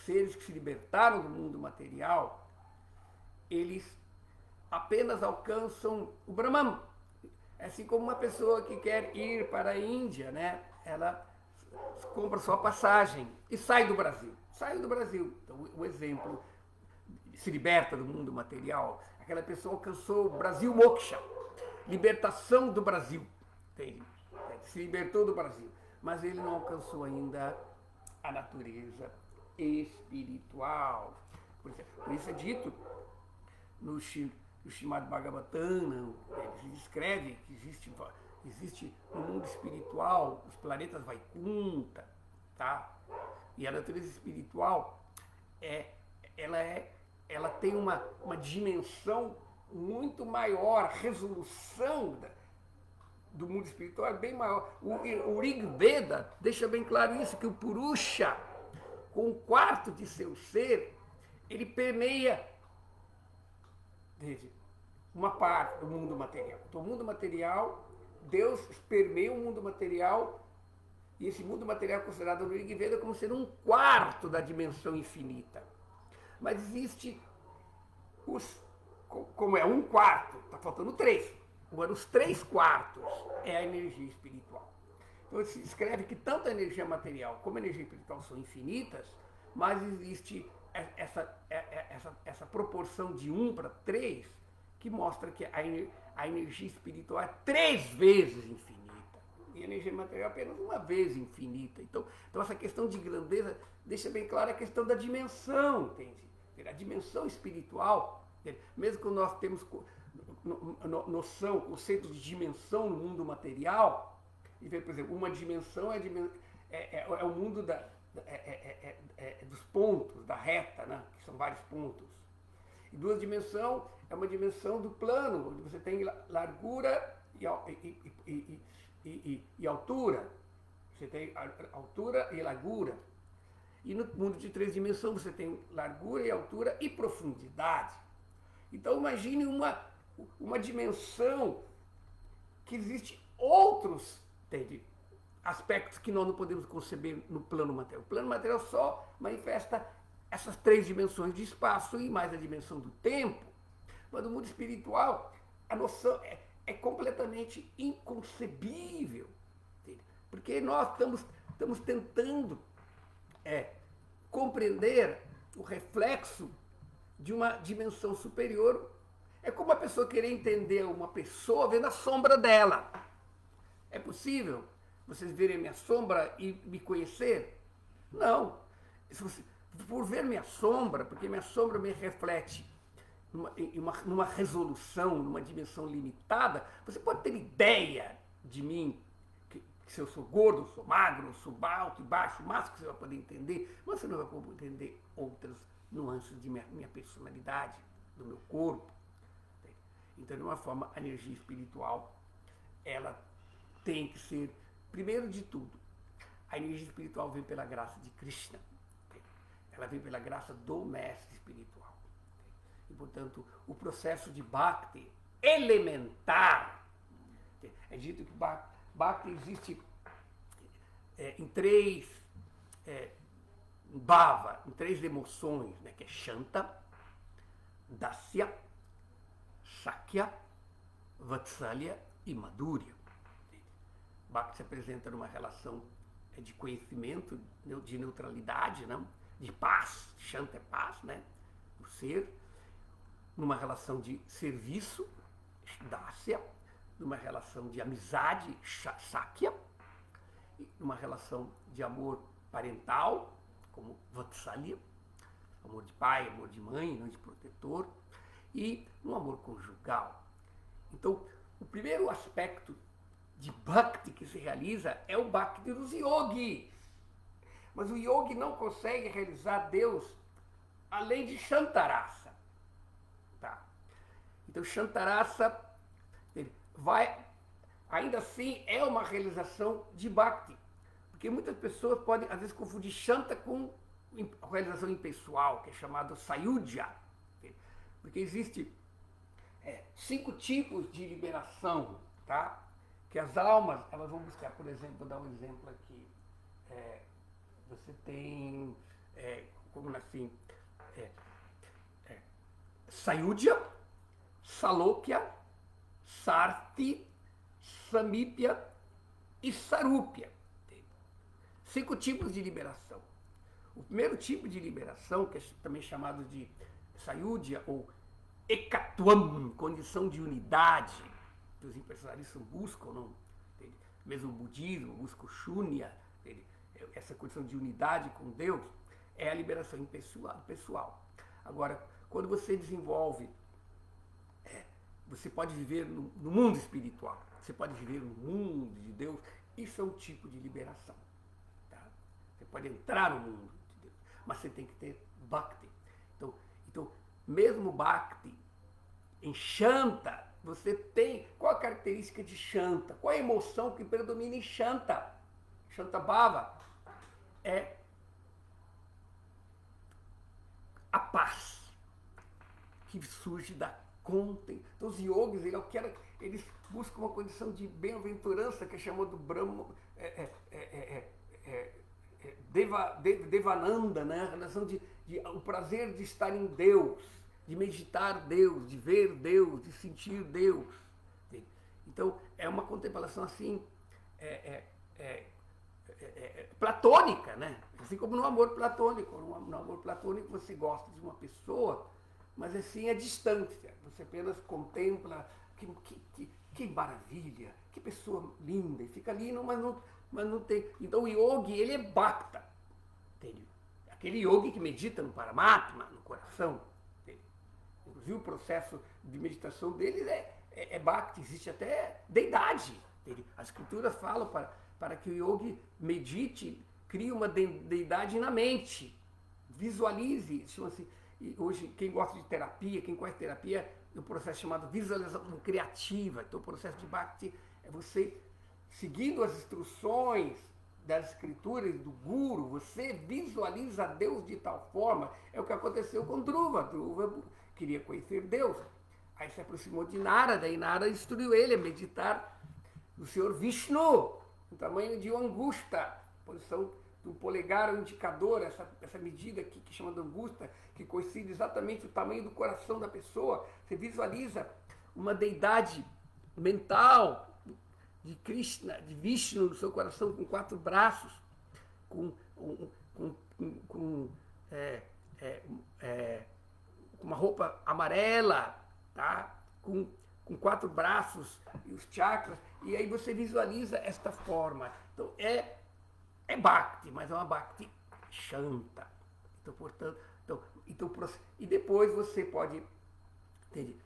seres que se libertaram do mundo material, eles apenas alcançam o Brahman. Assim como uma pessoa que quer ir para a Índia, né? Ela compra sua passagem e sai do Brasil. Sai do Brasil. Então, o exemplo se liberta do mundo material. Aquela pessoa alcançou o Brasil Moksha, libertação do Brasil. Entende? Se libertou do Brasil. Mas ele não alcançou ainda a natureza espiritual. Por isso é dito no Srimad Bhagavatam, ele se descreve que existe no mundo espiritual os planetas Vaikunta, tá? E a natureza espiritual ela tem uma dimensão muito maior, a resolução do mundo espiritual é bem maior. O Rig Veda deixa bem claro isso, que o Purusha, com um quarto de seu ser, ele permeia uma parte do mundo material. Então, o mundo material, Deus permeia o mundo material, e esse mundo material é considerado no Rig Veda como sendo um quarto da dimensão infinita. Mas existe como é um quarto, está faltando 3. Agora, os 3 quartos é a energia espiritual. Então, se escreve que tanto a energia material como a energia espiritual são infinitas, mas existe essa proporção de 1 para 3, que mostra que a energia espiritual é 3 vezes infinita. E a energia material é apenas 1 vez infinita. Então, essa questão de grandeza deixa bem clara a questão da dimensão, entende? A dimensão espiritual, mesmo que nós temos noção, conceito de dimensão no mundo material, e, por exemplo, uma dimensão é o mundo dos pontos, da reta, né? Que são vários pontos. E 2 dimensões é uma dimensão do plano, onde você tem largura e altura. Você tem altura e largura. E no mundo de 3 dimensões você tem largura e altura e profundidade. Então imagine uma dimensão que existe outros aspectos que nós não podemos conceber no plano material. O plano material só manifesta essas 3 dimensões de espaço e mais a dimensão do tempo. Mas no mundo espiritual, a noção é completamente inconcebível. Porque nós estamos tentando compreender o reflexo de uma dimensão superior. É como a pessoa querer entender uma pessoa vendo a sombra dela. É possível vocês verem minha sombra e me conhecer? Não. Por ver minha sombra, porque minha sombra me reflete numa resolução, numa dimensão limitada, você pode ter ideia de mim, que se eu sou gordo, sou magro, sou alto e baixo, o máximo que você vai poder entender, mas você não vai poder entender outras nuances de minha personalidade, do meu corpo. Então, de uma forma, a energia espiritual, ela tem que ser, primeiro de tudo, a energia espiritual vem pela graça de Krishna. Ela vem pela graça do mestre espiritual. E, portanto, o processo de Bhakti elementar, é dito que Bhakti existe em 3 bhava, em 3 emoções, né, que é Shanta, Dasya, Shakya, Vatsalya e Madhurya. Bhakti se apresenta numa relação de conhecimento, de neutralidade, não? De paz, Shanta é paz, né? O ser, numa relação de serviço, Dasya, numa relação de amizade, Shakya, e numa relação de amor parental, como Vatsalya, amor de pai, amor de mãe, não de protetor, e no amor conjugal. Então, o primeiro aspecto de Bhakti que se realiza é o Bhakti dos yogis. Mas o yogi não consegue realizar Deus além de Shantarasa. Tá? Então, Shantarasa ainda assim é uma realização de Bhakti. Porque muitas pessoas podem, às vezes, confundir Shanta com realização impessoal, que é chamado Sayudhya. Porque existe 5 tipos de liberação, tá? Que as almas, elas vão buscar, por exemplo, vou dar um exemplo aqui. Você tem, como assim, Sayudhya, Salokya, Sarti, Samipya e Sarupya. 5 tipos de liberação. O primeiro tipo de liberação, que é também chamado de sayudhya ou ekatwam, condição de unidade, que os impersonalistas buscam, não? Entende? Mesmo o budismo busca o shunya, entende? Essa condição de unidade com Deus é a liberação pessoal. Agora, quando você desenvolve, você pode viver no mundo espiritual, você pode viver no mundo de Deus, isso é um tipo de liberação. Tá? Você pode entrar no mundo de Deus, mas você tem que ter bhakti. Então mesmo bhakti em Shanta, você tem. Qual a característica de Shanta? Qual a emoção que predomina em Shanta? Shanta Bhava é a paz que surge da contemplação. Então os yogis, eles buscam uma condição de bem-aventurança que é chamada do Brahma, Devananda, né? A relação o prazer de estar em Deus, de meditar Deus, de ver Deus, de sentir Deus. Então é uma contemplação assim platônica, né? Assim como no amor platônico. No amor platônico você gosta de uma pessoa, mas assim é distância. Você apenas contempla que maravilha, que pessoa linda, e fica ali, mas não tem. Então o yogi, ele é bhakta, entendeu? Aquele yogi que medita no Paramatma, no coração. Entendeu? Inclusive o processo de meditação deles é bhakti, existe até deidade. Entendeu? As escrituras falam para que o yogi medite, crie uma deidade na mente, visualize, chama-se. E hoje, quem gosta de terapia, quem conhece terapia, é um processo chamado visualização criativa. Então, o processo de Bhakti é você, seguindo as instruções das escrituras, do guru, você visualiza Deus de tal forma. É o que aconteceu com Dhruva. Dhruva queria conhecer Deus. Aí se aproximou de Narada, e Narada instruiu ele a meditar no Senhor Vishnu, no tamanho de uma angusta, posição do polegar ao indicador, essa medida aqui que chama de angusta, que coincide exatamente o tamanho do coração da pessoa. Você visualiza uma deidade mental de Krishna, de Vishnu no seu coração, com 4 braços, com uma roupa amarela, tá? com 4 braços e os chakras, e aí você visualiza esta forma. Então é Bhakti, mas é uma Bhakti Shanta. Então, portanto, e depois você pode, entende?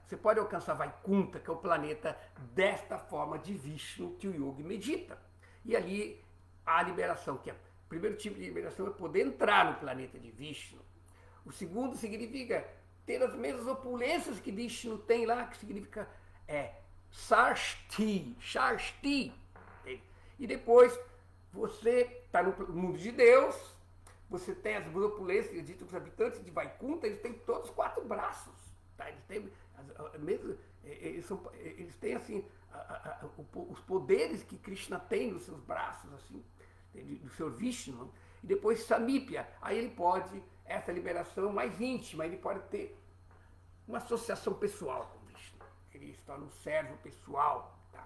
Você pode alcançar Vaikunta, que é o planeta desta forma de Vishnu que o yogi medita. E ali a liberação, que é o primeiro tipo de liberação é poder entrar no planeta de Vishnu. O segundo significa ter as mesmas opulências que Vishnu tem lá, que significa Sarshti. E depois você está no mundo de Deus, você tem as opulências, dito que os habitantes de Vaikunta, eles têm todos 4 braços. Tá? Eles têm assim, os poderes que Krishna tem nos seus braços, assim, do seu Vishnu. E depois Samípia, aí ele pode, essa liberação mais íntima, ele pode ter uma associação pessoal com Vishnu. Ele se torna um servo pessoal. Tá?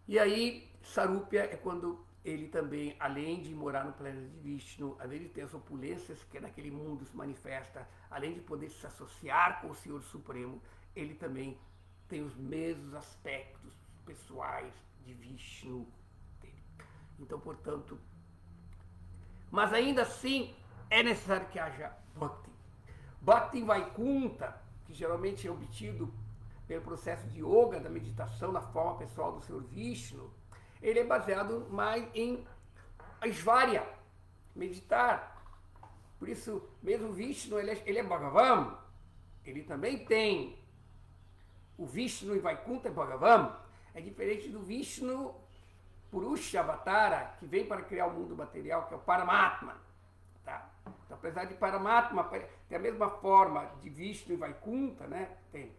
E aí, Sarupya é quando ele também, além de morar no planeta de Vishnu, além de ter as opulências que naquele mundo se manifesta, além de poder se associar com o Senhor Supremo, ele também tem os mesmos aspectos pessoais de Vishnu. Então, portanto, mas ainda assim é necessário que haja Bhakti. Bhakti em Vaikunta, que geralmente é obtido pelo processo de yoga, da meditação, na forma pessoal do Senhor Vishnu, ele é baseado mais em Aishvarya, meditar. Por isso, mesmo Vishnu, ele é Bhagavan, ele também tem o Vishnu em Vaikunta é Bhagavan. É diferente do Vishnu Purusha Avatara, que vem para criar o mundo material, que é o Paramatma. Tá? Então, apesar de Paramatma ter a mesma forma de Vishnu e Vaikunta, né? Tem,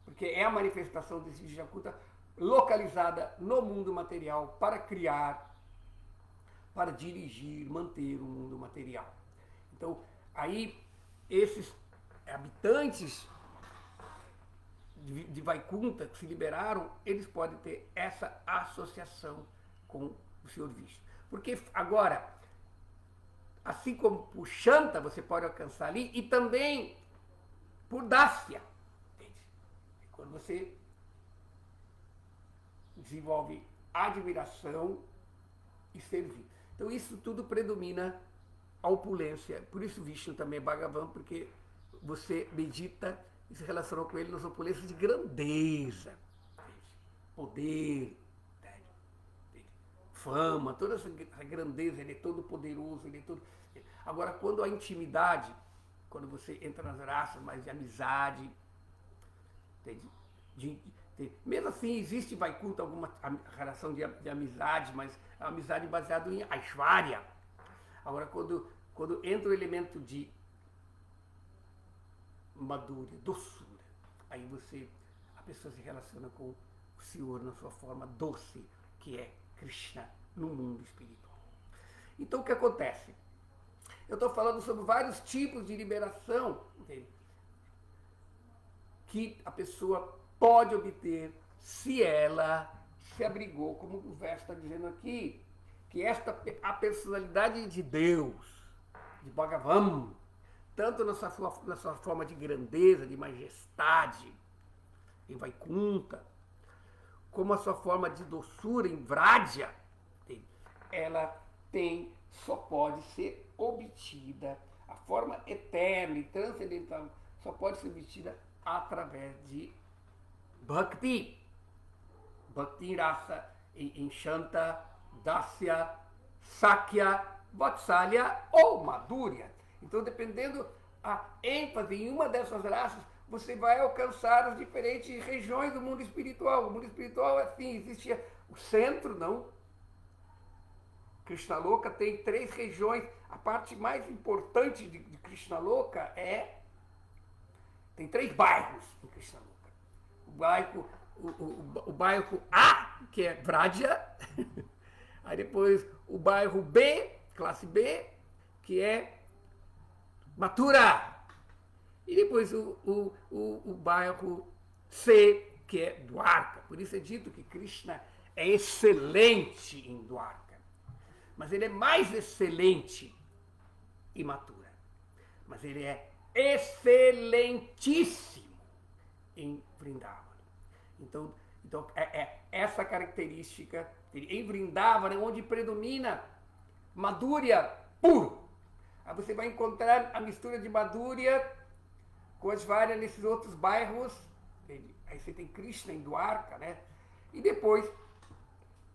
porque é a manifestação desse Vaikunta localizada no mundo material para criar, para dirigir, manter o mundo material. Então, aí, esses habitantes de Vaikunta que se liberaram, eles podem ter essa associação com o Senhor Vishnu. Porque agora, assim como por Shanta você pode alcançar ali, e também por Dasya. Entende? Quando você desenvolve admiração e servir. Então isso tudo predomina a opulência. Por isso Vishnu também é Bhagavan, porque você medita e se relaciona com ele nas opulências de grandeza, poder, fama, toda essa grandeza. Ele é todo poderoso, ele é todo... Agora, quando a intimidade, quando você entra nas raças mais de amizade, mesmo assim existe Vaikuntha alguma relação de amizade, mas é uma amizade baseada em Aishwarya. Agora, quando entra o elemento de madura, doçura, aí a pessoa se relaciona com o Senhor na sua forma doce, que é Krishna no mundo espiritual. Então o que acontece? Eu estou falando sobre vários tipos de liberação, entende? Que a pessoa pode obter se ela se abrigou, como o verso está dizendo aqui, que a personalidade de Deus, de Bhagavan, tanto na sua forma de grandeza, de majestade, em Vaikuntha, como a sua forma de doçura em Vraja, ela só pode ser obtida, a forma eterna e transcendental só pode ser obtida através de Bhakti. Bhakti Rasa em Shanta, Dasya, Sakya, Vatsalya ou Madhurya. Então, dependendo a ênfase em uma dessas raças, você vai alcançar as diferentes regiões do mundo espiritual. O mundo espiritual, assim, existe o centro, não? Krishnaloka tem 3 regiões. A parte mais importante de Krishnaloka tem 3 bairros em Krishnaloka. O bairro A, que é Vraja. Aí depois o bairro B, classe B, que é Mathura. E depois o bairro C, que é Dwarka. Por isso é dito que Krishna é excelente em Dwarka. Mas ele é mais excelente em Mathura. Mas ele é excelentíssimo em Vrindavana. Então é essa característica em Vrindavana, onde predomina Madhurya puro. Aí você vai encontrar a mistura de Madhurya com as várias nesses outros bairros. Aí você tem Krishna em Dwarka, né? E depois,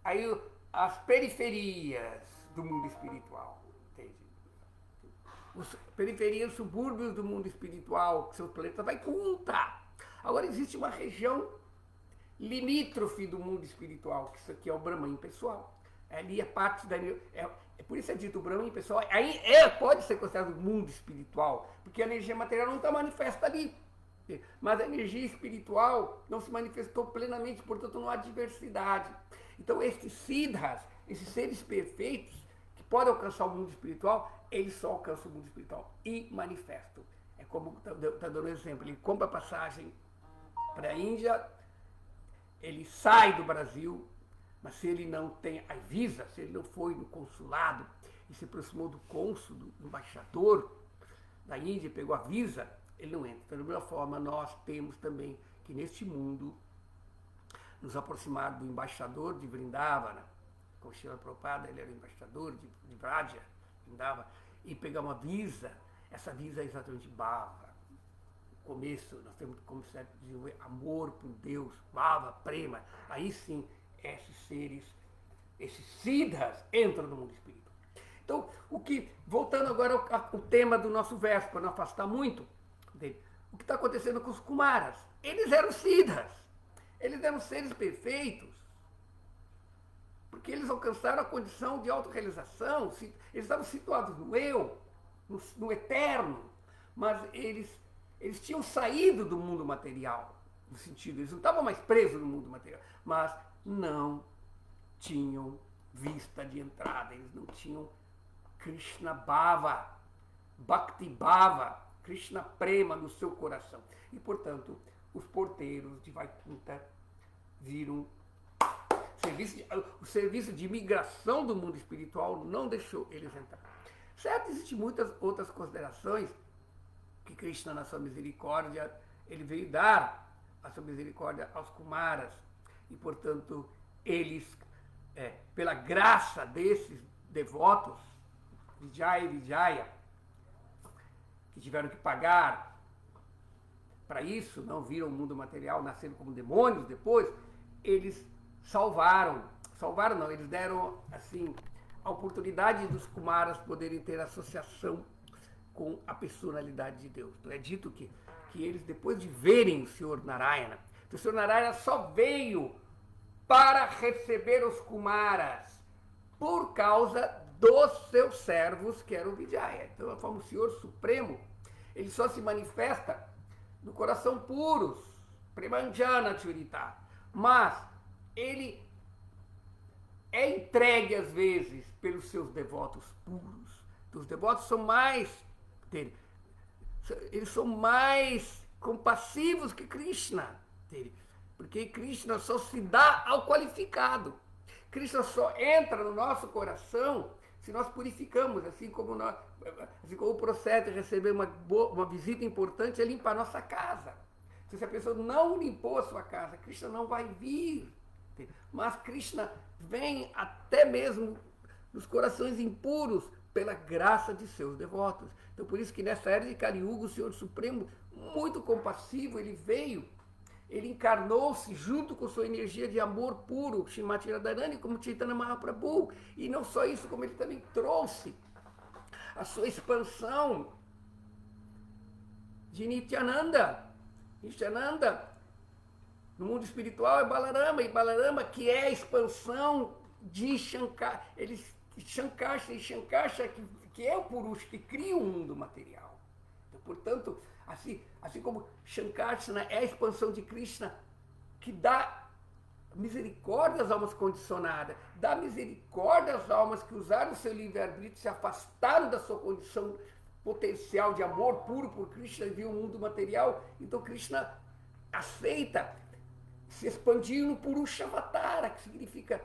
aí as periferias do mundo espiritual. Entende? Periferias, subúrbios do mundo espiritual, que são os planetas Vaikuntha. Agora existe uma região limítrofe do mundo espiritual, que isso aqui é o Brahman pessoal. Ali é parte da... por isso é dito o Brahman pessoal. Aí pode ser considerado o mundo espiritual, porque a energia material não está manifesta ali. Mas a energia espiritual não se manifestou plenamente, portanto não há diversidade. Então esses siddhas, esses seres perfeitos, que podem alcançar o mundo espiritual, eles só alcançam o mundo espiritual e manifestam. É como está dando um exemplo, ele compra passagem para a Índia, ele sai do Brasil, mas se ele não tem a visa, se ele não foi no consulado e se aproximou do cônsul, do embaixador da Índia, pegou a visa, ele não entra. Então, da mesma forma, nós temos também que neste mundo nos aproximar do embaixador de Vrindavana, como Srila Prabhupada, ele era o embaixador de Vraja, Vrindavana, e pegar uma visa. Essa visa é exatamente Bhava. No começo, nós temos como se desenvolver amor por Deus, Bhava, Prema. Aí sim, esses seres, esses siddhas entram no mundo espiritual. Então, voltando agora ao tema do nosso verso, para não afastar muito, o que está acontecendo com os Kumaras? Eles eram siddhas, eles eram seres perfeitos, porque eles alcançaram a condição de autorrealização, eles estavam situados no eu, no eterno, mas eles tinham saído do mundo material, no sentido, eles não estavam mais presos no mundo material, mas não tinham vista de entrada, eles não tinham Krishna Bhava, Bhakti Bhava, Krishna Prema no seu coração. E, portanto, os porteiros de Vaikuntha O serviço de imigração do mundo espiritual não deixou eles entrar. Certo, existem muitas outras considerações que Krishna, na sua misericórdia, ele veio dar a sua misericórdia aos Kumaras. E, portanto, eles, pela graça desses devotos, Vijaya e Vijaya, que tiveram que pagar para isso, não viram o mundo material, nascendo como demônios depois, eles salvaram não, eles deram, assim, a oportunidade dos Kumaras poderem ter associação com a personalidade de Deus. Então é dito que eles, depois de verem o Senhor Narayana, o Senhor Narayana só veio para receber os Kumaras por causa dos seus servos, que eram o Vijaya. Então, a forma, o Senhor Supremo, ele só se manifesta no coração puros, Premanjana Churita. Mas ele é entregue, às vezes, pelos seus devotos puros. Os devotos são mais, eles são mais compassivos que Krishna, porque Krishna só se dá ao qualificado. Krishna só entra no nosso coração se nós purificamos, assim como o processo de receber uma visita importante é limpar a nossa casa. Se a pessoa não limpou a sua casa, Krishna não vai vir. Mas Krishna vem até mesmo nos corações impuros pela graça de seus devotos. Então, por isso que nessa era de Kali Yuga, o Senhor Supremo, muito compassivo, ele veio, ele encarnou-se junto com sua energia de amor puro, Srimati Radharani, como Chaitanya Mahaprabhu. E não só isso, como ele também trouxe a sua expansão de Nityananda. Nityananda, no mundo espiritual, é Balarama, e Balarama, que é a expansão de Shankar, Shankarsha, que é o Purusha, que cria o mundo material. Então, portanto, assim como Shankarsana é a expansão de Krishna, que dá misericórdia às almas condicionadas, dá misericórdia às almas que usaram o seu livre-arbítrio, se afastaram da sua condição potencial de amor puro por Krishna e viu o mundo material. Então Krishna aceita se expandir no Purushavatara, que significa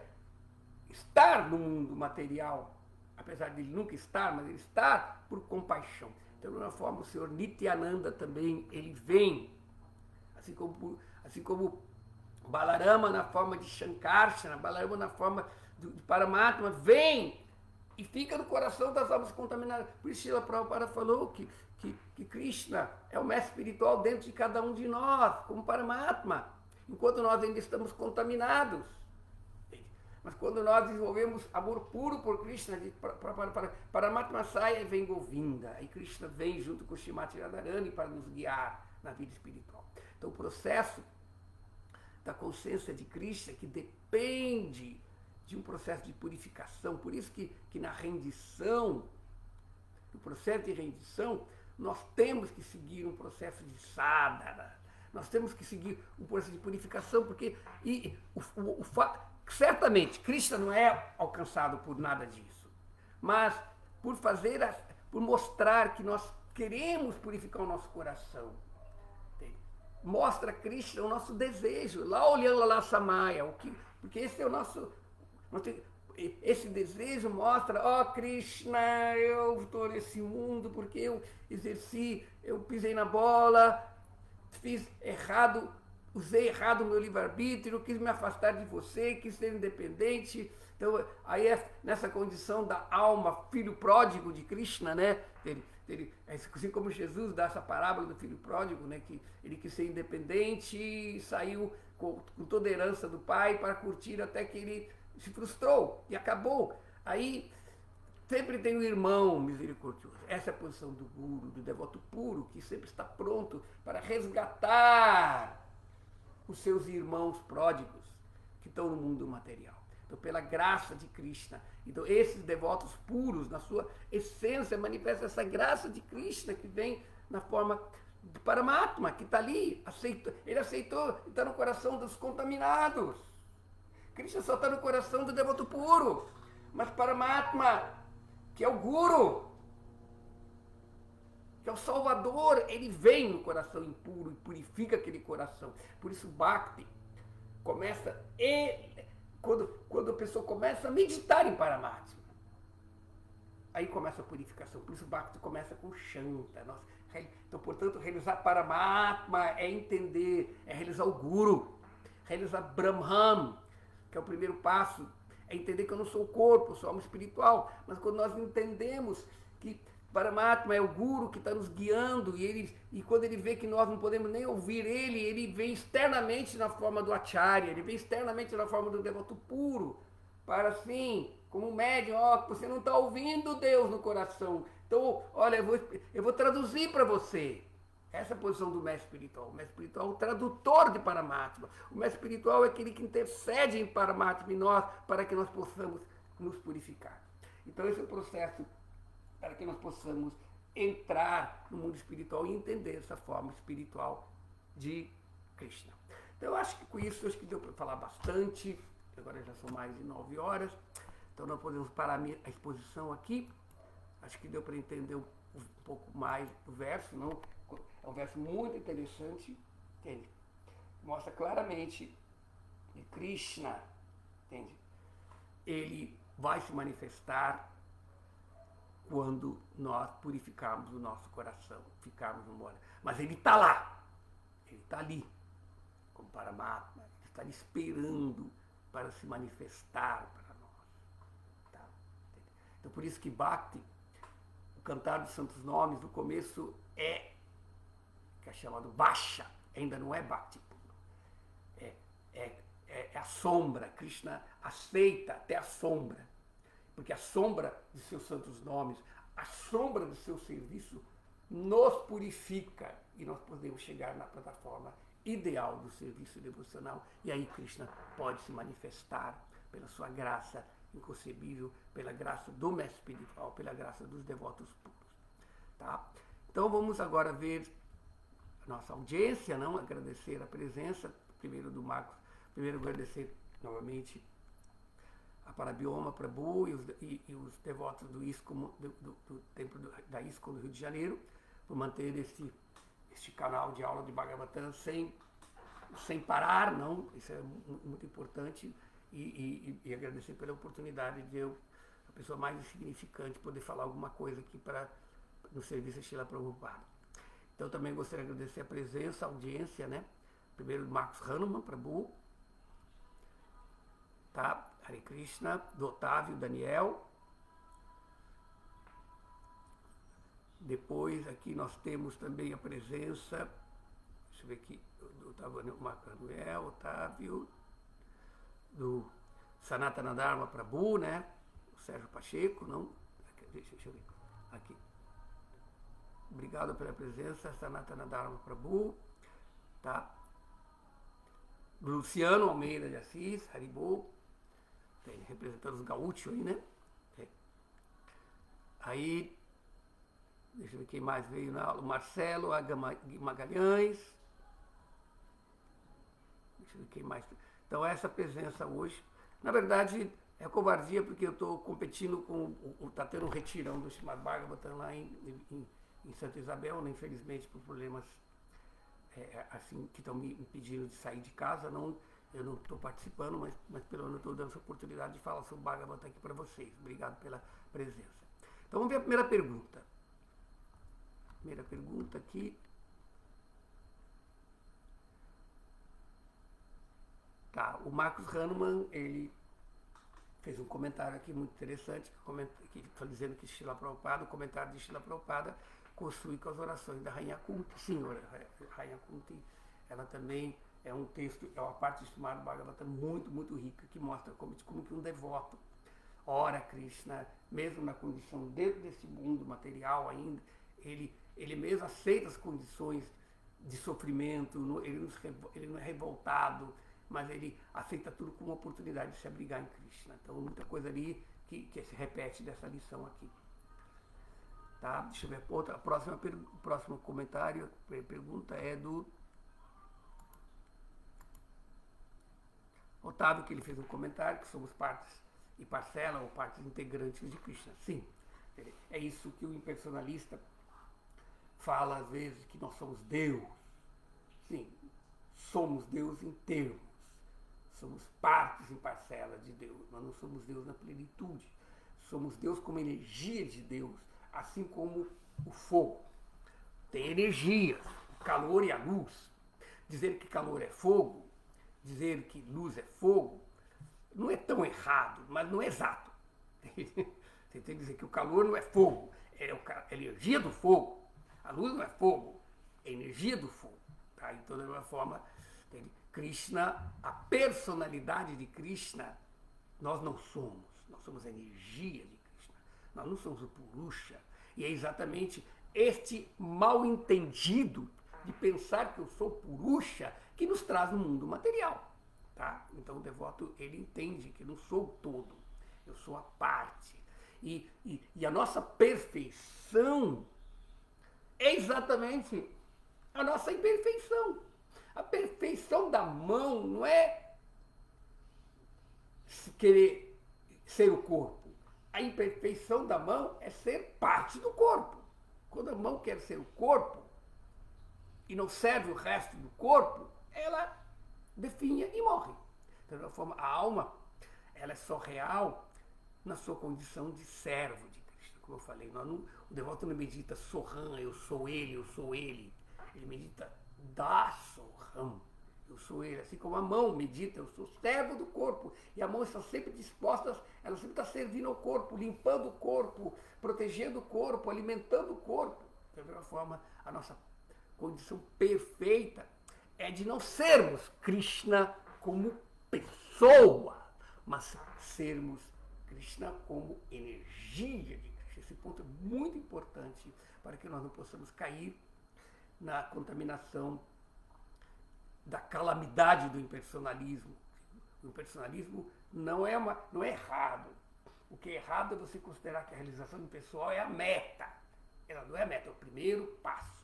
estar no mundo material, apesar de ele nunca estar, mas ele está por compaixão. Então, de uma forma, o Senhor Nityananda também, ele vem, assim como Balarama na forma de Shankarsana, Balarama na forma de Paramatma, vem e fica no coração das almas contaminadas. Por isso, Srila Prabhupada falou que Krishna é o mestre espiritual dentro de cada um de nós, como Paramatma, enquanto nós ainda estamos contaminados. Mas quando nós desenvolvemos amor puro por Krishna, Paramatma sai e vem Govinda. Aí Krishna vem junto com Srimati Radharani para nos guiar na vida espiritual. Então o processo da consciência de Krishna, que depende de um processo de purificação, por isso que na rendição, no processo de rendição, nós temos que seguir um processo de sadhana, nós temos que seguir um processo de purificação, porque certamente Krishna não é alcançado por nada disso, mas por mostrar que nós queremos purificar o nosso coração. Mostra Krishna o nosso desejo, lá olhando lá Samaya, porque esse é o nosso. Esse desejo mostra, Krishna, eu estou nesse mundo porque eu pisei na bola, fiz errado, usei errado o meu livre-arbítrio, quis me afastar de você, quis ser independente. Então, aí é nessa condição da alma, filho pródigo de Krishna, né? Assim como Jesus dá essa parábola do filho pródigo, né? Que ele quis ser independente e saiu com toda a herança do pai para curtir até que ele se frustrou e acabou. Aí sempre tem um irmão misericordioso. Essa é a posição do guru, do devoto puro, que sempre está pronto para resgatar os seus irmãos pródigos que estão no mundo material. Então, pela graça de Krishna, então esses devotos puros, na sua essência, manifestam essa graça de Krishna que vem na forma de Paramatma, que está ali, ele aceitou, está no coração dos contaminados. Krishna só está no coração do devoto puro, mas Paramatma, que é o Guru, que é o Salvador, ele vem no coração impuro e purifica aquele coração. Por isso Bhakti começa quando a pessoa começa a meditar em Paramatma, aí começa a purificação. Por isso o Bhakti começa com Shanta. Então, portanto, realizar Paramatma é entender, é realizar o Guru, realizar Brahman, que é o primeiro passo, é entender que eu não sou o corpo, eu sou alma espiritual. Mas quando nós entendemos que Paramatma é o Guru que está nos guiando, e quando ele vê que nós não podemos nem ouvir ele vem externamente na forma do Acharya, ele vem externamente na forma do devoto puro, para assim, como médium, você não está ouvindo Deus no coração. Então, olha, eu vou traduzir para você. Essa é a posição do mestre espiritual. O mestre espiritual é o tradutor de Paramatma. O mestre espiritual é aquele que intercede em Paramatma em nós para que nós possamos nos purificar. Então, esse é o processo para que nós possamos entrar no mundo espiritual e entender essa forma espiritual de Krishna. Então, eu acho que com isso acho que deu para falar bastante. Agora já são mais de 9 horas. Então, nós podemos parar a exposição aqui. Acho que deu para entender um pouco mais do verso, não? É um verso muito interessante, entende? Mostra claramente que Krishna, entende? Ele vai se manifestar quando nós purificarmos o nosso coração, ficarmos no modo. Mas ele está lá, ele está ali, como Paramatma, ele está ali esperando para se manifestar para nós. Tá? Então, por isso que Bhakti, o cantar dos santos nomes, no começo que é chamado Bhasha, ainda não é Bhakti. É a sombra. Krishna aceita até a sombra, porque a sombra de seus santos nomes, a sombra do seu serviço nos purifica e nós podemos chegar na plataforma ideal do serviço devocional, e aí Krishna pode se manifestar pela sua graça inconcebível, pela graça do mestre espiritual, pela graça dos devotos puros. Tá? Então vamos agora ver a nossa audiência, não? Agradecer a presença, primeiro do Marcos, primeiro agradecer novamente a Parabioma Prabhu e os devotos do ISKCON, do templo da ISKCON do Rio de Janeiro, por manter este canal de aula de Bhagavatam sem parar, não? Isso é muito importante, e agradecer pela oportunidade de eu, a pessoa mais insignificante, poder falar alguma coisa aqui no serviço Srila Prabhupada. Então também gostaria de agradecer a presença, a audiência, né? Primeiro do Marcos Hanuman Prabhu, tá? Hare Krishna, do Otávio Daniel. Depois aqui nós temos também a presença, deixa eu ver aqui, do Marcos Daniel, Otávio, do Sanatana Dharma Prabhu, né? O Sérgio Pacheco, não? Deixa eu ver. Aqui. Obrigado pela presença, Sanatana Dharma Prabhu, tá? Luciano Almeida de Assis, Haribo, representando os gaúchos aí, né? Aí, deixa eu ver quem mais veio na aula, o Marcelo Magalhães, deixa eu ver quem mais. Então, essa presença hoje, na verdade, é covardia porque eu estou competindo está tendo um retirão do Srimad Bhagavatam lá em Santa Isabel, né? Infelizmente por problemas assim, que estão me impedindo de sair de casa, eu não estou participando, mas pelo menos estou dando essa oportunidade de falar sobre o Bhagavatam aqui para vocês. Obrigado pela presença. Então vamos ver a primeira pergunta. Primeira pergunta aqui. Tá, o Marcos Hanuman, ele fez um comentário aqui muito interessante, que está dizendo que Srila Prabhupada, o comentário de Srila Prabhupada, construi com as orações da Rainha Kunti. Sim, a Rainha Kunti, ela também é um texto, é uma parte do Srimad Bhagavatam muito, muito rica, que mostra como que um devoto ora Krishna, mesmo na condição dentro desse mundo material ainda, ele mesmo aceita as condições de sofrimento, ele não é revoltado, mas ele aceita tudo como uma oportunidade de se abrigar em Krishna. Então, muita coisa ali que se repete dessa lição aqui. Tá? Deixa eu ver outra. O próximo comentário, pergunta é do Otávio, que ele fez um comentário que somos partes e parcela ou partes integrantes de Krishna. Sim, é isso que o impersonalista fala às vezes, que nós somos Deus. Sim, somos Deus em termos. somos partes em parcela de Deus, nós não somos Deus na plenitude. Somos Deus como energia de Deus, assim como o fogo. Tem energia, o calor e a luz. Dizer que calor é fogo, dizer que luz é fogo, não é tão errado, mas não é exato. Você tem que dizer que o calor não é fogo, é a energia do fogo. A luz não é fogo, é energia do fogo. Tá? Então, de alguma forma, Krishna, a personalidade de Krishna, nós não somos. Nós somos a energia de Krishna. Nós não somos o Purusha. E é exatamente este mal entendido de pensar que eu sou Purusha que nos traz no mundo material. Tá? Então o devoto, ele entende que eu não sou o todo, eu sou a parte. E a nossa perfeição é exatamente a nossa imperfeição. A perfeição da mão não é querer ser o corpo. A imperfeição da mão é ser parte do corpo. Quando a mão quer ser o corpo e não serve o resto do corpo, ela definha e morre. De toda forma, a alma, ela é só real na sua condição de servo de Cristo. Como eu falei, o devoto não medita Soham, eu sou ele, eu sou ele. Ele medita da Soham, eu sou ele. Assim como a mão medita, eu sou servo do corpo. E a mão está sempre disposta, ela sempre está servindo ao corpo, limpando o corpo, protegendo o corpo, alimentando o corpo. De alguma forma, a nossa condição perfeita é de não sermos Krishna como pessoa, mas sermos Krishna como energia de Krishna. Esse ponto é muito importante para que nós não possamos cair na contaminação da calamidade do impersonalismo. O impersonalismo não é errado. O que é errado é você considerar que a realização pessoal é a meta. Ela não é a meta, é o primeiro passo.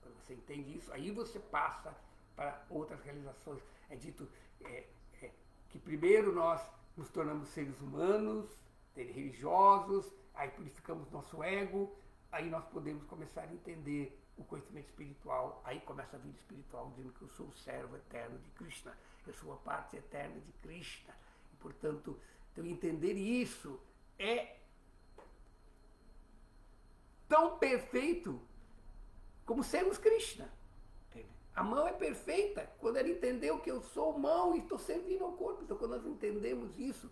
Quando você entende isso, aí você passa para outras realizações. É dito que primeiro nós nos tornamos seres humanos, religiosos, aí purificamos nosso ego, aí nós podemos começar a entender o conhecimento espiritual, aí começa a vida espiritual dizendo que eu sou o servo eterno de Krishna, eu sou a parte eterna de Krishna. E, portanto, então entender isso é tão perfeito como sermos Krishna. A mão é perfeita quando ela entendeu que eu sou mão e estou servindo ao corpo. Então, quando nós entendemos isso,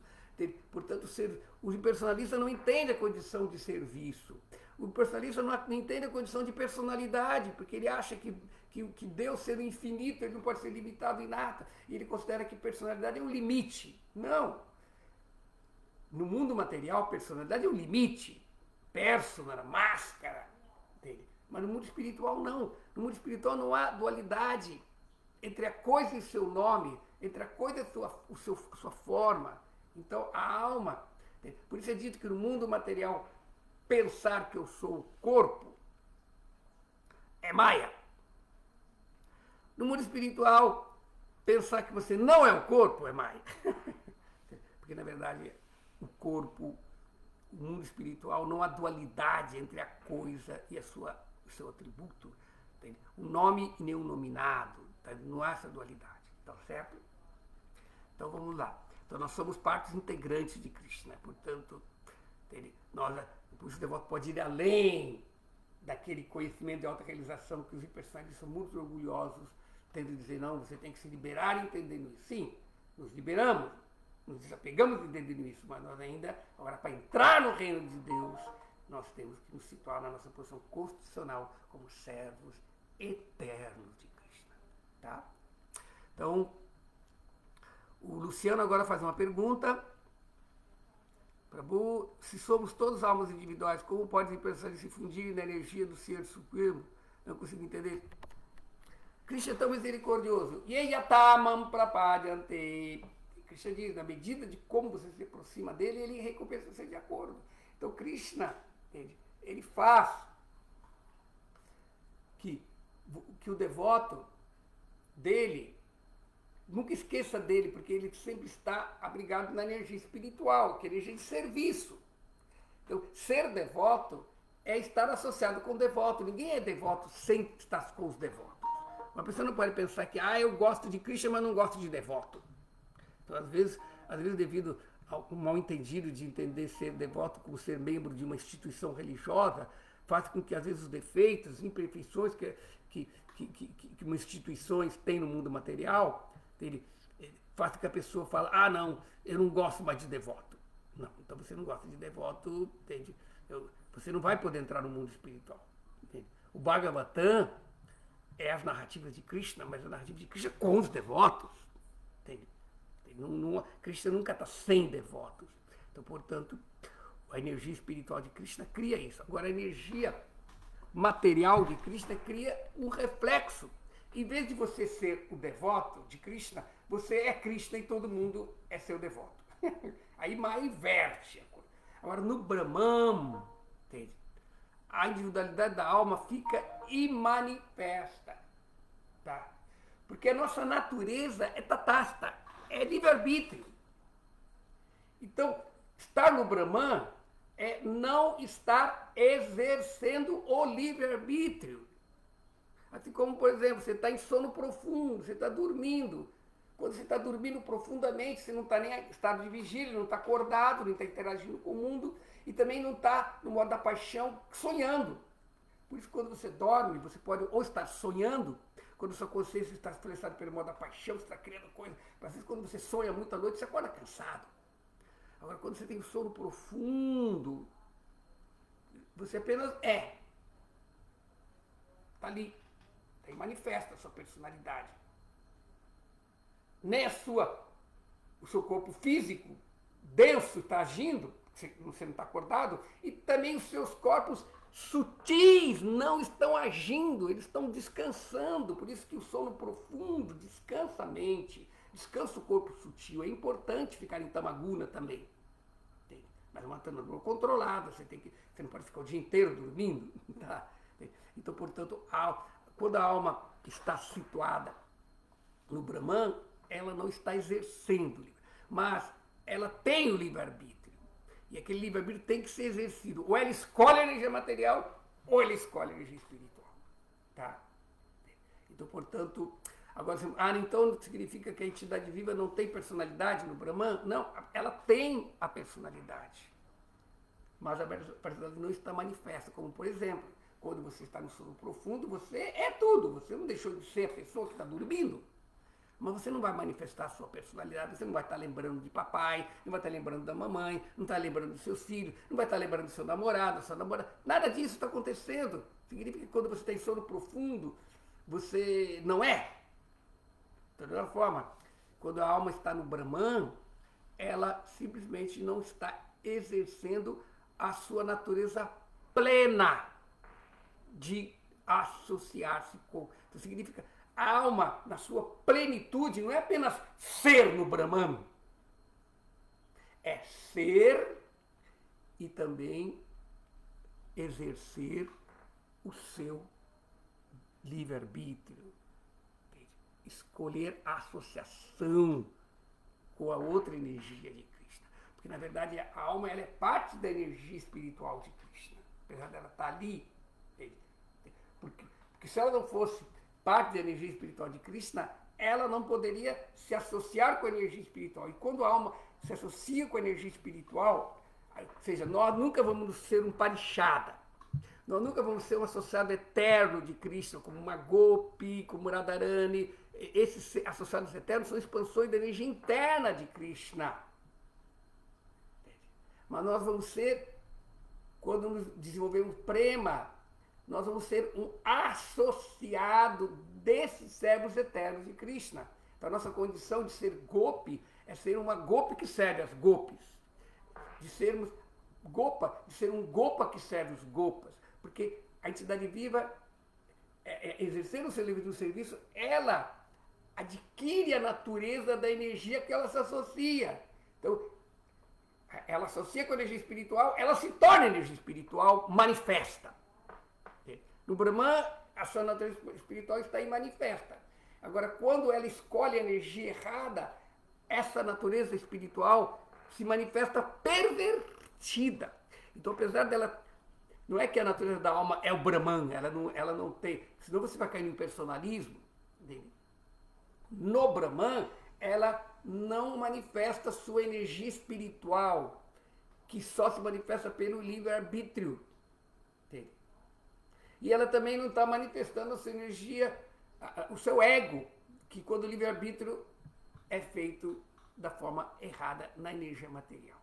portanto, o impersonalista não entende a condição de serviço. O personalista não entende a condição de personalidade, porque ele acha que Deus, sendo infinito, ele não pode ser limitado em nada. E ele considera que personalidade é um limite. Não. No mundo material, personalidade é um limite. Persona, máscara dele. Mas no mundo espiritual não. No mundo espiritual não há dualidade entre a coisa e seu nome, entre a coisa e sua forma. Então a alma, por isso é dito que no mundo material pensar que eu sou o corpo é maia. No mundo espiritual, pensar que você não é o corpo é maia. Porque na verdade o corpo, o mundo espiritual, não há dualidade entre a coisa e o seu atributo. Entende? O nome e nem o nominado. Tá? Não há essa dualidade. Tá certo? Então vamos lá. Então nós somos partes integrantes de Krishna. Portanto, por isso o devoto pode ir além daquele conhecimento de autorrealização que os impersonalistas são muito orgulhosos, tendo de dizer, não, você tem que se liberar entendendo isso. Sim, nos liberamos, nos desapegamos entendendo isso, mas nós ainda, agora para entrar no reino de Deus, nós temos que nos situar na nossa posição constitucional como servos eternos de Krishna. Tá? Então, o Luciano agora faz uma pergunta. Prabhu, se somos todos almas individuais, como pode os impersonalistas se fundirem na energia do Ser Supremo? Não consigo entender. Krishna é tão misericordioso. Yeyatamam prapadyante. Krishna diz, na medida de como você se aproxima dele, ele recompensa você de acordo. Então Krishna, ele faz que o devoto dele nunca esqueça dele, porque ele sempre está abrigado na energia espiritual, que é energia de serviço. Então, ser devoto é estar associado com o devoto. Ninguém é devoto sem estar com os devotos. Uma pessoa não pode pensar que, eu gosto de Krishna, mas não gosto de devoto. Então, às vezes devido ao mal entendido de entender ser devoto como ser membro de uma instituição religiosa, faz com que, às vezes, os defeitos, imperfeições que uma instituições têm no mundo material, faz com que a pessoa fale, ah, não, eu não gosto mais de devoto. Não, então você não gosta de devoto, entende? Você não vai poder entrar no mundo espiritual. Entende? O Bhagavatam é as narrativas de Krishna, mas a narrativa de Krishna com os devotos. Entende? Krishna nunca está sem devotos. Então, portanto, a energia espiritual de Krishna cria isso. Agora, a energia material de Krishna cria um reflexo. Em vez de você ser o devoto de Krishna, você é Krishna e todo mundo é seu devoto. Aí mais inverte a coisa. Agora, no Brahman, entende? A individualidade da alma fica imanifesta. Tá? Porque a nossa natureza é tatasta, é livre-arbítrio. Então, estar no Brahman é não estar exercendo o livre-arbítrio. Assim como, por exemplo, você está em sono profundo, você está dormindo. Quando você está dormindo profundamente, você não está nem em estado de vigília, não está acordado, não está interagindo com o mundo e também não está no modo da paixão sonhando. Por isso, quando você dorme, você pode ou estar sonhando, quando sua consciência está expressada pelo modo da paixão, você está criando coisas. Às vezes, quando você sonha muito à noite, você acorda cansado. Agora, quando você tem sono profundo, você apenas é. Está ali. Aí manifesta a sua personalidade. Nem o seu corpo físico denso está agindo, você não está acordado, e também os seus corpos sutis não estão agindo, eles estão descansando. Por isso que o sono profundo descansa a mente, descansa o corpo sutil. É importante ficar em tamaguna também. Mas uma tamaguna controlada, você não pode ficar o dia inteiro dormindo. Tá? Então, portanto, quando a alma está situada no Brahman, ela não está exercendo, mas ela tem o livre-arbítrio. E aquele livre-arbítrio tem que ser exercido. Ou ela escolhe a energia material, ou ela escolhe a energia espiritual. Tá? Então, portanto, agora, então significa que a entidade viva não tem personalidade no Brahman? Não, ela tem a personalidade. Mas a personalidade não está manifesta, como, por exemplo, quando você está no sono profundo, você é tudo. Você não deixou de ser a pessoa que está dormindo. Mas você não vai manifestar a sua personalidade, você não vai estar lembrando de papai, não vai estar lembrando da mamãe, não está lembrando dos seus filhos, não vai estar lembrando do seu namorado, da sua namorada. Nada disso está acontecendo. Significa que quando você está em sono profundo, você não é. Da mesma forma, quando a alma está no Brahman, ela simplesmente não está exercendo a sua natureza plena de associar-se com. Então significa a alma, na sua plenitude, não é apenas ser no Brahman. É ser e também exercer o seu livre-arbítrio. Escolher a associação com a outra energia de Krishna. Porque, na verdade, a alma ela é parte da energia espiritual de Krishna. Apesar dela estar ali. Porque se ela não fosse parte da energia espiritual de Krishna, ela não poderia se associar com a energia espiritual. E quando a alma se associa com a energia espiritual, ou seja, nós nunca vamos ser um parishada. Nós nunca vamos ser um associado eterno de Krishna, como uma Gopi, como Radharani. Esses associados eternos são expansões da energia interna de Krishna. Mas nós vamos ser, quando nos desenvolvermos prema, nós vamos ser um associado desses servos eternos de Krishna. Então a nossa condição de ser Gopi é ser uma Gopi que serve as Gopis. De sermos Gopa, de ser um Gopa que serve os Gopas. Porque a entidade viva, exercendo o seu livre do serviço, ela adquire a natureza da energia que ela se associa. Então, ela associa com a energia espiritual, ela se torna energia espiritual manifesta. No Brahman, a sua natureza espiritual está aí manifesta. Agora, quando ela escolhe a energia errada, essa natureza espiritual se manifesta pervertida. Então, apesar dela... Não é que a natureza da alma é o Brahman, ela não tem... Senão você vai cair no impersonalismo. No Brahman, ela não manifesta sua energia espiritual, que só se manifesta pelo livre-arbítrio. E ela também não está manifestando a sua energia, o seu ego, que quando o livre-arbítrio é feito da forma errada na energia material.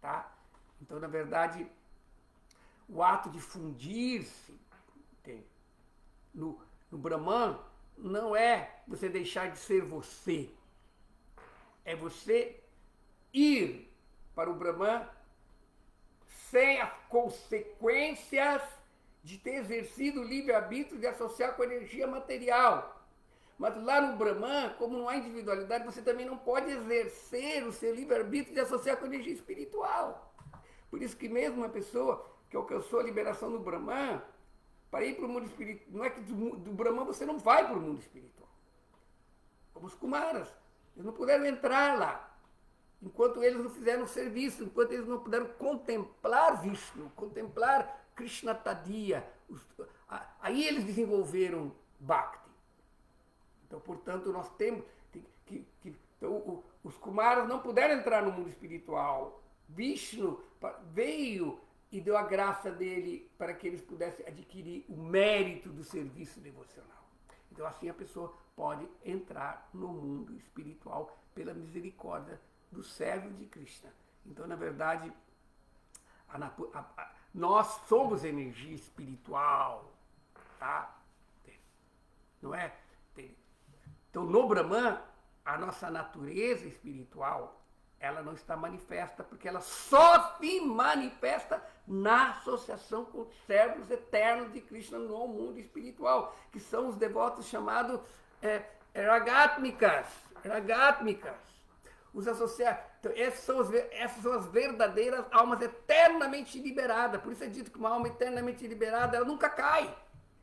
Tá? Então, na verdade, o ato de fundir-se no Brahman não é você deixar de ser você. É você ir para o Brahman sem as consequências de ter exercido o livre-arbítrio de associar com a energia material. Mas lá no Brahman, como não há individualidade, você também não pode exercer o seu livre-arbítrio de associar com a energia espiritual. Por isso que mesmo uma pessoa que alcançou a liberação no Brahman, para ir para o mundo espiritual, não é que do Brahman você não vai para o mundo espiritual. Como os Kumaras, eles não puderam entrar lá, enquanto eles não fizeram o serviço, enquanto eles não puderam contemplar Vishnu, contemplar Krishna Tadiya. Aí eles desenvolveram Bhakti. Então, portanto, nós temos então, os Kumaras não puderam entrar no mundo espiritual. Vishnu veio e deu a graça dele para que eles pudessem adquirir o mérito do serviço devocional. Então, assim a pessoa pode entrar no mundo espiritual pela misericórdia do servo de Krishna. Então, na verdade, nós somos energia espiritual, tá? Não é? Então, no Brahman, a nossa natureza espiritual, ela não está manifesta, porque ela só se manifesta na associação com os servos eternos de Krishna no mundo espiritual, que são os devotos chamados Ragatmikas. Os associados. Então, essas são as verdadeiras almas eternamente liberadas. Por isso é dito que uma alma eternamente liberada, ela nunca cai.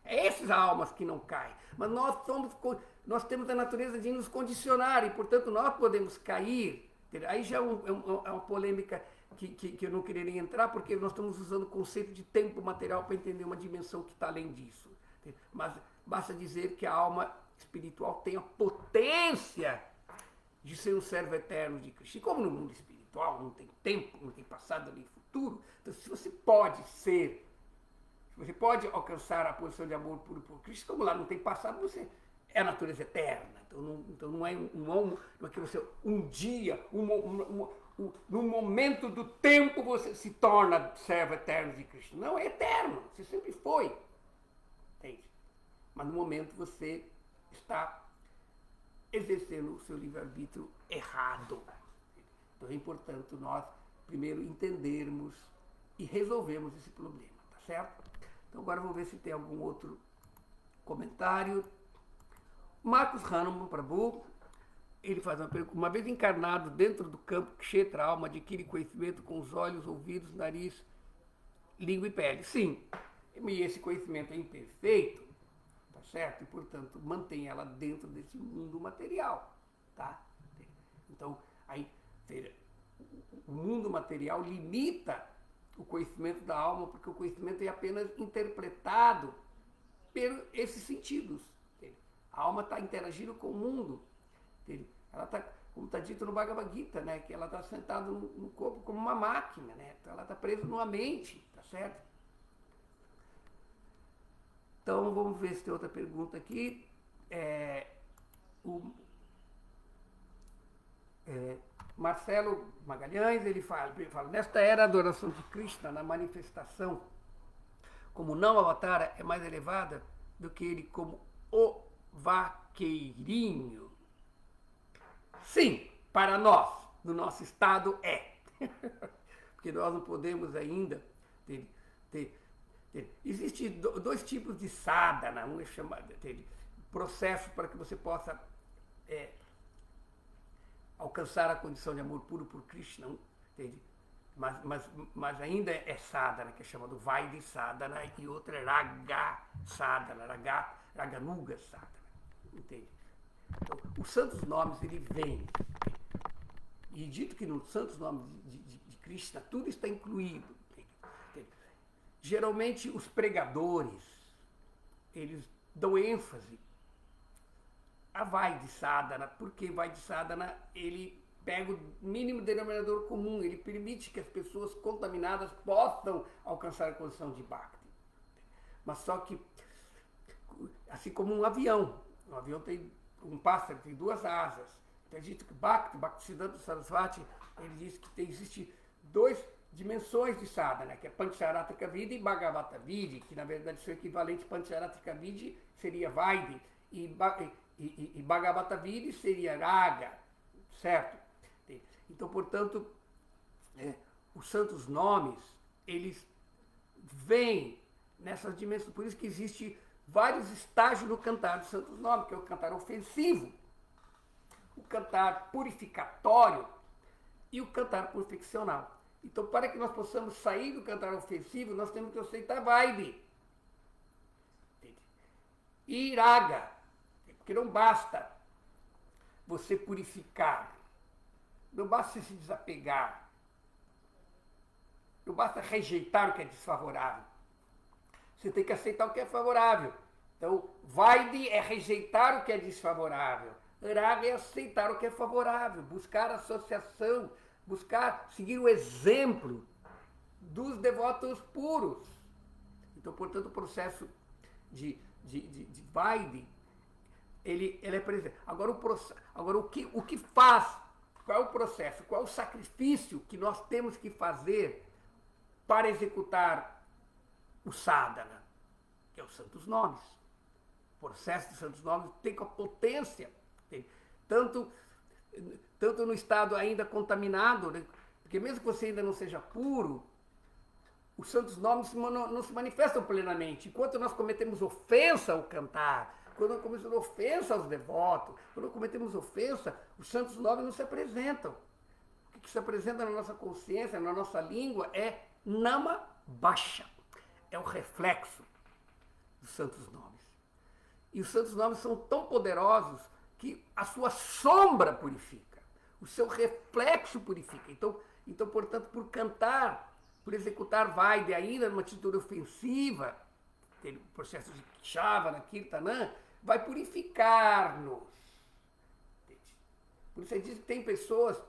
É essas almas que não caem. Mas nós temos a natureza de nos condicionar e, portanto, nós podemos cair. Aí já é uma polêmica que eu não quereria entrar, porque nós estamos usando o conceito de tempo material para entender uma dimensão que está além disso. Mas basta dizer que a alma espiritual tem a potência de ser um servo eterno de Krishna. E como no mundo espiritual não tem tempo, não tem passado nem futuro, então se você pode alcançar a posição de amor puro por Cristo, como lá não tem passado, você é a natureza eterna. Então não é que você um dia, no momento do tempo, você se torna servo eterno de Cristo. Não, é eterno, você sempre foi. Entende? Mas no momento você está exercendo o seu livre-arbítrio errado. Então é importante nós primeiro entendermos e resolvermos esse problema, tá certo? Então agora vamos ver se tem algum outro comentário. Marcos Hanuman Prabhu, ele faz uma pergunta: uma vez encarnado dentro do campo Kshetra, a alma adquire conhecimento com os olhos, ouvidos, nariz, língua e pele. Sim, e esse conhecimento é imperfeito, tá certo? E, portanto, mantém ela dentro desse mundo material, tá? Então, aí, o mundo material limita o conhecimento da alma, porque o conhecimento é apenas interpretado por esses sentidos. A alma está interagindo com o mundo. Ela está, como está dito no Bhagavad Gita, né, que ela está sentada no corpo como uma máquina, né? Então ela está presa numa mente, tá certo? Então vamos ver se tem outra pergunta aqui. Marcelo Magalhães, ele fala, nesta era a adoração de Krishna na manifestação como não avatara é mais elevada do que ele como o vaqueirinho. Sim, para nós, no nosso estado é. Porque nós não podemos ainda Existem dois tipos de sadhana, um é chamado processo para que você possa alcançar a condição de amor puro por Krishna, entende? Mas ainda é sadhana, que é chamado Vaidhi sadhana, e outra é Raga sadhana, Raganuga sadhana, entende? Então, os santos nomes, ele vem. E dito que nos santos nomes de Krishna, tudo está incluído. Entende? Geralmente, os pregadores, eles dão ênfase a Vaidhi Sadhana. Porque Vaidhi Sadhana, ele pega o mínimo denominador comum, ele permite que as pessoas contaminadas possam alcançar a condição de Bhakti. Mas só que, assim como um avião tem um pássaro, tem duas asas. Tem dito que Bhaktisiddhanta Sarasvati, ele diz que existe duas dimensões de sadhana, que é Pancharatrika Vidya e Bhagavata Vidya, que na verdade seu equivalente Pancharatrika Vidya seria Vaidhi e Bhagavata Vidya seria Raga, certo? Então, portanto, os santos nomes, eles vêm nessas dimensões, por isso que existe vários estágios no cantar dos santos nomes, que é o cantar ofensivo, o cantar purificatório e o cantar perfeccional. Então, para que nós possamos sair do cantar ofensivo, nós temos que aceitar Vaidhi e Raga, porque não basta você purificar, não basta você se desapegar, não basta rejeitar o que é desfavorável. Você tem que aceitar o que é favorável. Então, Vaidhi é rejeitar o que é desfavorável. Raga é aceitar o que é favorável, buscar associação, buscar seguir o exemplo dos devotos puros. Então, portanto, o processo de Vaidhi, ele é presente. Agora, o que faz, qual é o processo, qual é o sacrifício que nós temos que fazer para executar o sadhana, que é os santos nomes. O processo dos santos nomes tem com a potência, tanto no estado ainda contaminado, né? Porque mesmo que você ainda não seja puro, os santos nomes não se manifestam plenamente. Enquanto nós cometemos ofensa ao cantar, quando nós cometemos ofensa aos devotos, quando nós cometemos ofensa, os santos nomes não se apresentam. O que se apresenta na nossa consciência, na nossa língua, é nama baixa. É o reflexo dos santos nomes. E os santos nomes são tão poderosos que a sua sombra purifica, o seu reflexo purifica. Então, portanto, por cantar, por executar Vaidhi ainda numa atitude ofensiva, tem o processo de Shavana, Kirtana, vai purificar-nos. Por isso ele diz que tem pessoas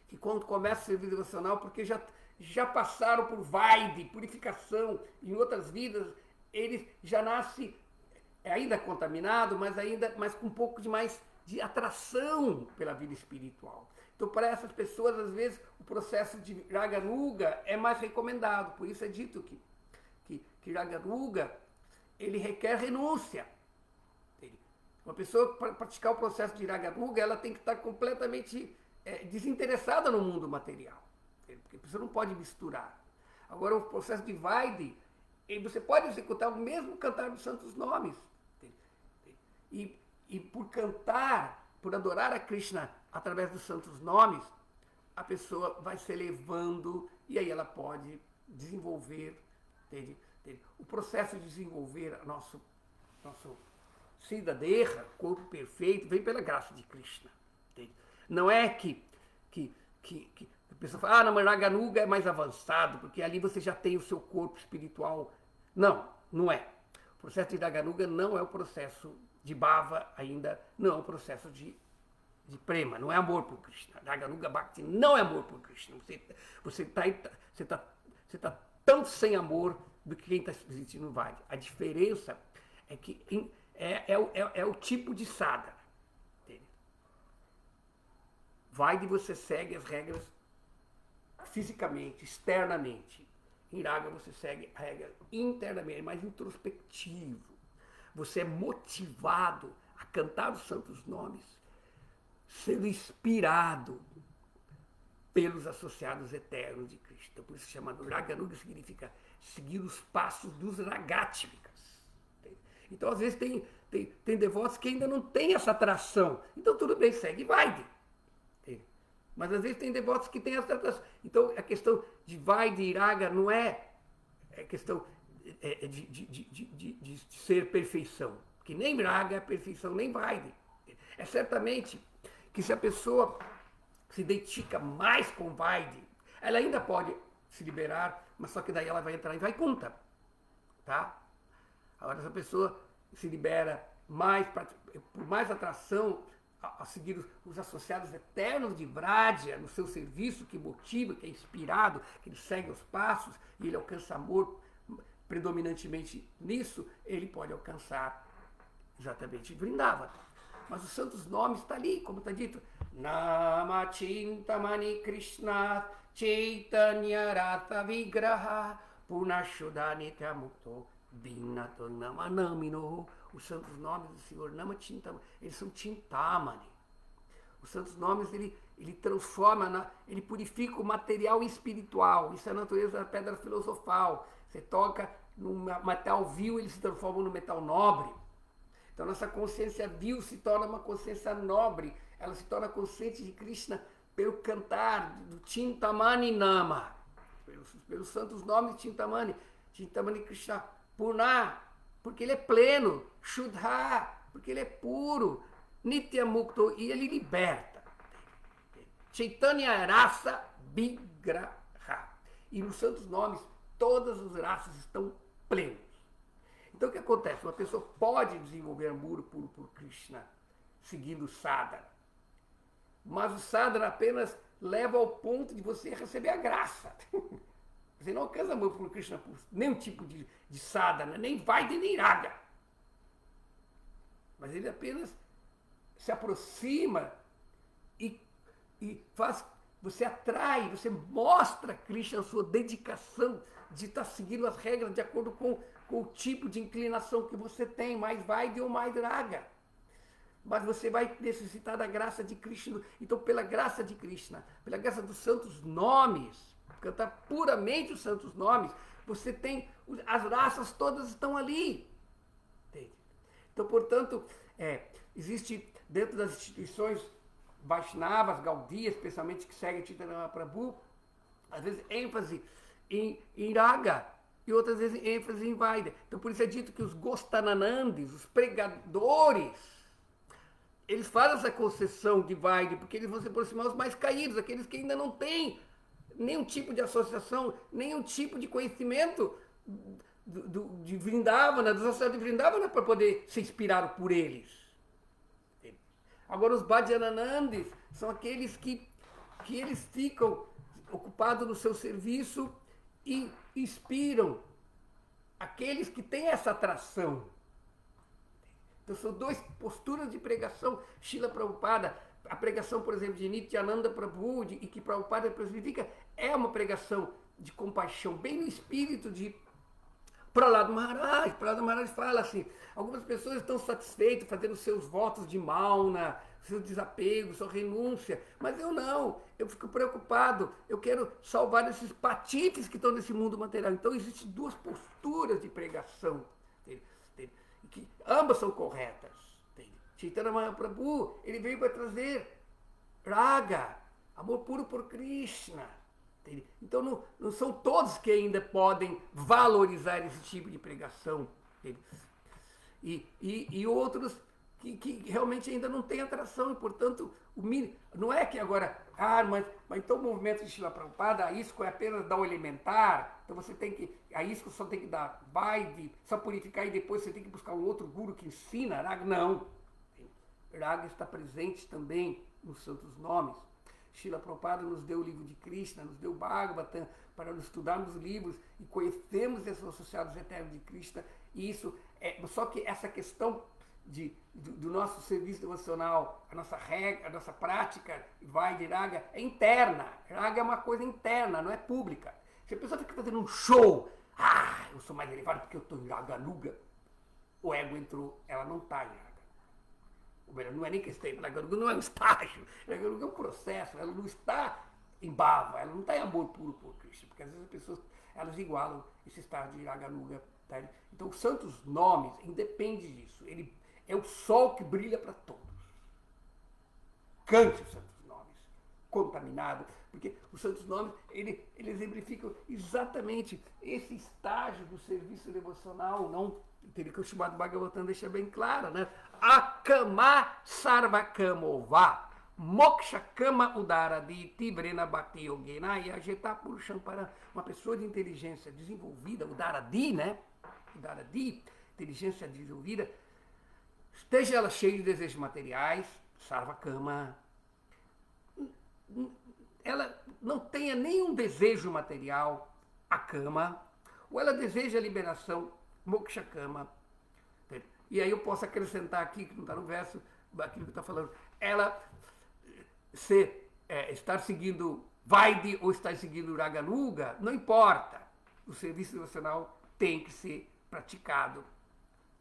que quando começam o serviço devocional, porque já passaram por Vaidhi, purificação, em outras vidas, eles já nascem ainda contaminado, mas com um pouco de atração pela vida espiritual. Então, para essas pessoas, às vezes, o processo de Raganuga é mais recomendado. Por isso é dito que Raganuga, ele requer renúncia. Uma pessoa, para praticar o processo de Raganuga, ela tem que estar completamente desinteressada no mundo material. Porque a pessoa não pode misturar. Agora, o processo de Vaidhi, você pode executar o mesmo cantar dos santos nomes. E por cantar, por adorar a Krishna através dos santos nomes, a pessoa vai se elevando e aí ela pode desenvolver, entende? O processo de desenvolver nosso Siddhadeha, corpo perfeito, vem pela graça de Krishna. Entende? Não é que a pessoa fala, não, mas Raganuga é mais avançado, porque ali você já tem o seu corpo espiritual. Não, não é. O processo de Raganuga não é o processo de Bhava ainda, não é o processo de prema, não é amor por Krishna. Raganuga Bhakti não é amor por Krishna. Você tá tão sem amor do que quem está se sentindo no Vaidhi. A diferença é que é o tipo de sadhana. Vaidhi você segue as regras fisicamente, externamente. Em Raga você segue a regra internamente, é mais introspectivo. Você é motivado a cantar os santos nomes, sendo inspirado pelos associados eternos de Krishna. Por isso chamado Raganuga significa seguir os passos dos Ragatmikas. Então, às vezes, tem devotos que ainda não têm essa atração. Então, tudo bem, segue Vaidhi. Mas, às vezes, tem devotos que têm essa atração. Então, a questão de Vaidhi e Raga não é questão de ser perfeição. Porque nem Raga é perfeição, nem Vaidhi. É certamente que se a pessoa se identifica mais com Vaidhi, ela ainda pode se liberar, mas só que daí ela vai entrar em Vaikuntha. Tá? Agora, se a pessoa se libera por mais atração a seguir os associados eternos de Vrádia no seu serviço, que motiva, que é inspirado, que ele segue os passos e ele alcança amor predominantemente nisso, ele pode alcançar exatamente Vrindavana. Mas os santos nomes estão ali, como está dito, Nama Chintamani Krishna Chaitanya Ratha Vigraha Punashodhani Mukto Bhinnato Namanamino. Os santos nomes do Senhor Nama Chintamani, eles são Chintamani. Os santos nomes, ele transforma, ele purifica o material espiritual. Isso é a natureza da pedra filosofal. Você toca no metal vil, ele se transforma no metal nobre. Então, nossa consciência vil se torna uma consciência nobre. Ela se torna consciente de Krishna pelo cantar do Chintamani Nama. Pelos santos nomes de Chintamani. Chintamani Krishna Purna, porque ele é pleno. Shuddha, porque ele é puro. Nitya Mukto, e ele liberta. Chaitanya Rasa Vigraha. E nos santos nomes, todas as raças estão plenas. Então o que acontece? Uma pessoa pode desenvolver amor puro por Krishna, seguindo o sadhana. Mas o sadhana apenas leva ao ponto de você receber a graça. Você não alcança amor por Krishna por nenhum tipo de sadhana, nem Vaidya nem Raga. Mas ele apenas se aproxima e faz, você atrai, você mostra a Krishna a sua dedicação de estar seguindo as regras de acordo com o tipo de inclinação que você tem, mais Vaidya ou mais Raga. Mas você vai necessitar da graça de Krishna. Então, pela graça de Krishna, pela graça dos santos nomes, cantar puramente os santos nomes, você tem, as raças todas estão ali. Entende? Então, portanto, existe dentro das instituições Vaishnavas, Gaudias, especialmente que seguem Chaitanya Mahaprabhu, às vezes ênfase em Raga e outras vezes ênfase em Vaidya. Então, por isso é dito que os Gostananandis, os pregadores, eles fazem essa concessão de Vaidya, porque eles vão se aproximar os mais caídos, aqueles que ainda não têm nenhum tipo de associação, nenhum tipo de conhecimento de Vrindavana, dos associados de Vrindavana, para poder ser inspirado por eles. Agora, os Bhajananandis são aqueles que eles ficam ocupados no seu serviço e inspiram aqueles que têm essa atração. Então, são duas posturas de pregação. Srila Prabhupada, a pregação, por exemplo, de Nityananda Prabhu, e que Prabhupada personifica, é uma pregação de compaixão, bem no espírito de Prahlad Maharaj. Prahlad Maharaj fala assim, algumas pessoas estão satisfeitas fazendo seus votos de Mauna, seu desapego, sua renúncia, mas eu não, eu fico preocupado, eu quero salvar esses patifes que estão nesse mundo material. Então existem duas posturas de pregação, que ambas são corretas. Chaitanya Mahaprabhu, ele veio para trazer Raga, amor puro por Krishna. Então não são todos que ainda podem valorizar esse tipo de pregação. E outros que realmente ainda não têm atração, e portanto, não é que agora, mas então o movimento de Srila Prabhupada, a ISKCO é apenas dar o elementar, então você tem que, a ISKCO só tem que dar Vaidya, só purificar e depois você tem que buscar um outro guru que ensina Raga. Não. Raga está presente também nos santos nomes. Srila Prabhupada nos deu o livro de Krishna, nos deu o Bhagavatam, para nós estudarmos os livros e conhecermos esses associados eternos de Krishna. E isso só que essa questão do nosso serviço devocional, a nossa regra, a nossa prática, vai de Raga, é interna. Raga é uma coisa interna, não é pública. Se a pessoa fica fazendo um show, eu sou mais elevado porque eu estou em Raganuga, o ego entrou, ela não está em Raga. Não é nem questão, Raganuga não é um estágio, Raganuga é um processo, ela não está em bhava, ela não está em amor puro por Krishna, porque às vezes as pessoas, elas igualam esse estágio de Raganuga. Tá? Então os santos nomes, independe disso, ele é o sol que brilha para todos. Cante os santos nomes, contaminado, porque os santos nomes, eles exemplificam exatamente esse estágio do serviço devocional, não teria que o chamado Bhagavatam deixa bem claro, né? Akama sarvakamova, moksha kama udaraditi, vrena bhakti yogena yajeta purusham para uma pessoa de inteligência desenvolvida, udaradi, né? Udaradi, inteligência desenvolvida, esteja ela cheia de desejos materiais, sarva kama. Ela não tenha nenhum desejo material, a kama, ou ela deseja a liberação, moksha kama. E aí eu posso acrescentar aqui, que não está no verso, aquilo que está falando, ela estar seguindo Vaidhi ou estar seguindo Raganuga, não importa. O serviço devocional tem que ser praticado.